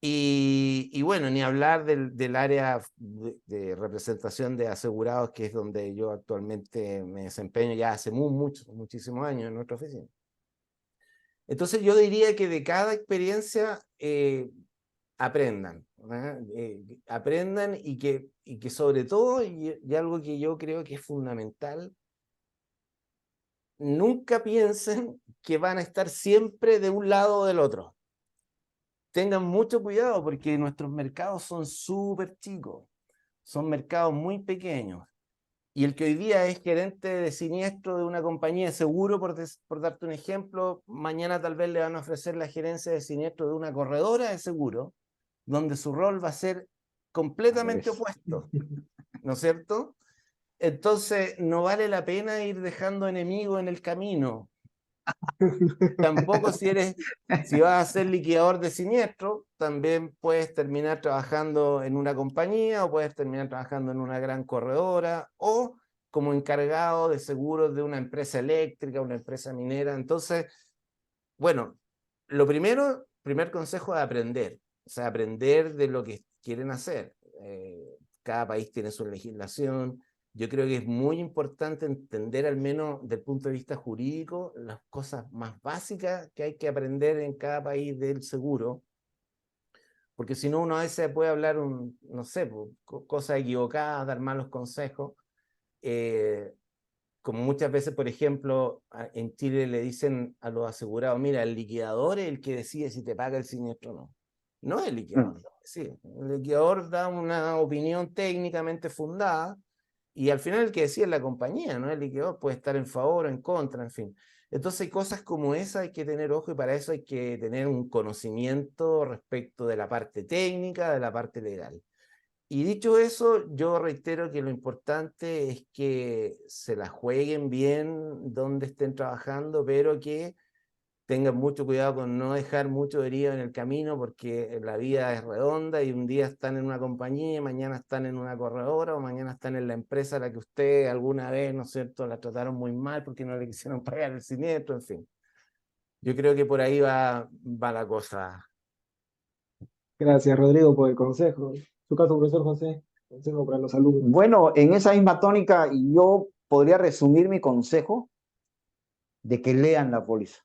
Speaker 3: Y bueno, ni hablar del área de representación de asegurados, que es donde yo actualmente me desempeño ya hace muchísimos años en nuestra oficina. Entonces yo diría que de cada experiencia aprendan, aprendan y que sobre todo, y algo que yo creo que es fundamental, nunca piensen que van a estar siempre de un lado o del otro. Tengan mucho cuidado porque nuestros mercados son súper chicos, son mercados muy pequeños. Y el que hoy día es gerente de siniestro de una compañía de seguro, por darte un ejemplo, mañana tal vez le van a ofrecer la gerencia de siniestro de una corredora de seguro, donde su rol va a ser completamente opuesto, ¿no es cierto? Entonces, no vale la pena ir dejando enemigos en el camino. Tampoco si vas a ser liquidador de siniestro, también puedes terminar trabajando en una compañía o puedes terminar trabajando en una gran corredora o como encargado de seguros de una empresa eléctrica, una empresa minera. Entonces, bueno, primer consejo es aprender, o sea, aprender de lo que quieren hacer. Cada país tiene su legislación. Yo creo que es muy importante entender, al menos del punto de vista jurídico, las cosas más básicas que hay que aprender en cada país del seguro, porque si no uno a veces puede hablar, no sé, cosas equivocadas, dar malos consejos. Como muchas veces, por ejemplo, en Chile le dicen a los asegurados, mira, el liquidador es el que decide si te paga el siniestro o no. No es el liquidador. Sí, el liquidador da una opinión técnicamente fundada y al final el que decide es la compañía, ¿no? El liquidador puede estar en favor o en contra, en fin. Entonces hay cosas como esa, hay que tener ojo y para eso hay que tener un conocimiento respecto de la parte técnica, de la parte legal. Y dicho eso, yo reitero que lo importante es que se la jueguen bien donde estén trabajando, pero que tengan mucho cuidado con no dejar mucho herido en el camino, porque la vida es redonda y un día están en una compañía, mañana están en una corredora o mañana están en la empresa a la que usted alguna vez, ¿no es cierto?, la trataron muy mal porque no le quisieron pagar el siniestro, en fin. Yo creo que por ahí va la cosa.
Speaker 1: Gracias, Rodrigo, por el consejo. Su caso, profesor José, consejo para los alumnos.
Speaker 4: Bueno, en esa misma tónica, yo podría resumir mi consejo de que lean la póliza.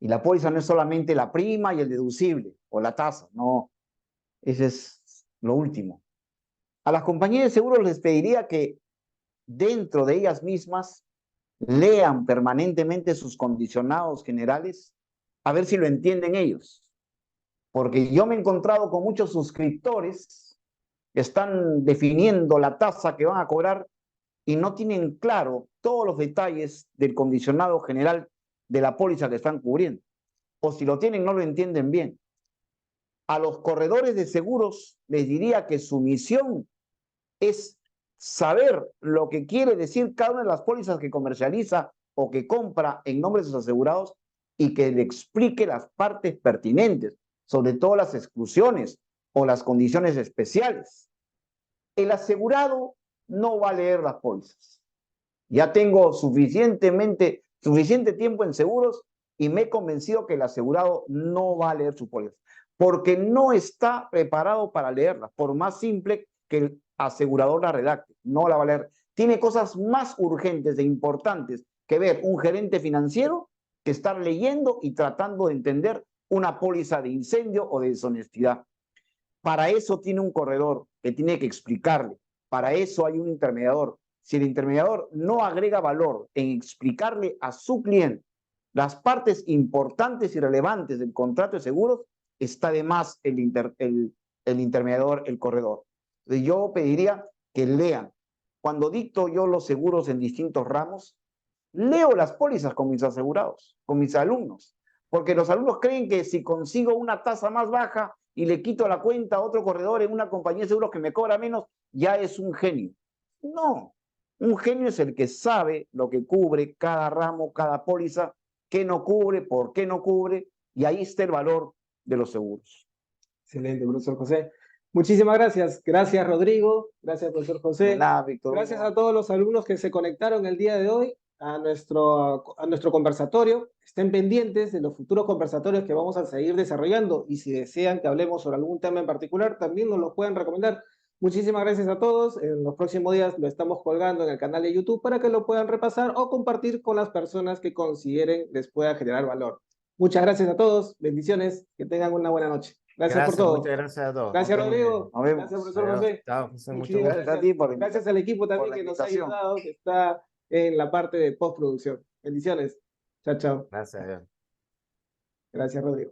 Speaker 4: Y la póliza no es solamente la prima y el deducible o la tasa, no, ese es lo último. A las compañías de seguros les pediría que dentro de ellas mismas lean permanentemente sus condicionados generales, a ver si lo entienden ellos. Porque yo me he encontrado con muchos suscriptores que están definiendo la tasa que van a cobrar y no tienen claro todos los detalles del condicionado general de la póliza que están cubriendo. O si lo tienen, no lo entienden bien. A los corredores de seguros les diría que su misión es saber lo que quiere decir cada una de las pólizas que comercializa o que compra en nombre de sus asegurados y que le explique las partes pertinentes, sobre todo las exclusiones o las condiciones especiales. El asegurado no va a leer las pólizas. Ya tengo suficiente tiempo en seguros y me he convencido que el asegurado no va a leer su póliza, porque no está preparado para leerla, por más simple que el asegurador la redacte, no la va a leer. Tiene cosas más urgentes e importantes que ver un gerente financiero que estar leyendo y tratando de entender una póliza de incendio o de deshonestidad. Para eso tiene un corredor que tiene que explicarle, para eso hay un intermediador. Si el intermediador no agrega valor en explicarle a su cliente las partes importantes y relevantes del contrato de seguros, está de más el intermediador, el corredor. Entonces yo pediría que lean. Cuando dicto yo los seguros en distintos ramos, leo las pólizas con mis asegurados, con mis alumnos, porque los alumnos creen que si consigo una tasa más baja y le quito la cuenta a otro corredor en una compañía de seguros que me cobra menos, ya es un genio. No, un genio es el que sabe lo que cubre cada ramo, cada póliza, qué no cubre, por qué no cubre, y ahí está el valor de los seguros.
Speaker 1: Excelente, profesor José. Muchísimas gracias. Gracias, Rodrigo. Gracias, profesor José.
Speaker 4: Nada, Víctor.
Speaker 1: Gracias a todos los alumnos que se conectaron el día de hoy a nuestro conversatorio. Estén pendientes de los futuros conversatorios que vamos a seguir desarrollando y si desean que hablemos sobre algún tema en particular, también nos lo pueden recomendar. Muchísimas gracias a todos. En los próximos días lo estamos colgando en el canal de YouTube para que lo puedan repasar o compartir con las personas que consideren les pueda generar valor. Muchas gracias a todos, bendiciones, que tengan una buena noche. Gracias por todo.
Speaker 3: Muchas gracias a todos.
Speaker 1: Gracias,
Speaker 4: Ok,
Speaker 1: Rodrigo.
Speaker 4: nos vemos.
Speaker 1: Gracias, profesor
Speaker 3: Adiós.
Speaker 1: José.
Speaker 3: Chao, José, mucho
Speaker 1: Muchísimas
Speaker 3: gusto.
Speaker 4: Gracias a ti por la
Speaker 1: Gracias al equipo también
Speaker 4: la
Speaker 1: que nos ha
Speaker 4: invitación.
Speaker 1: ayudado, que está en la parte de postproducción. Bendiciones. Chao, chao.
Speaker 3: Gracias, adiós.
Speaker 1: Gracias, Rodrigo.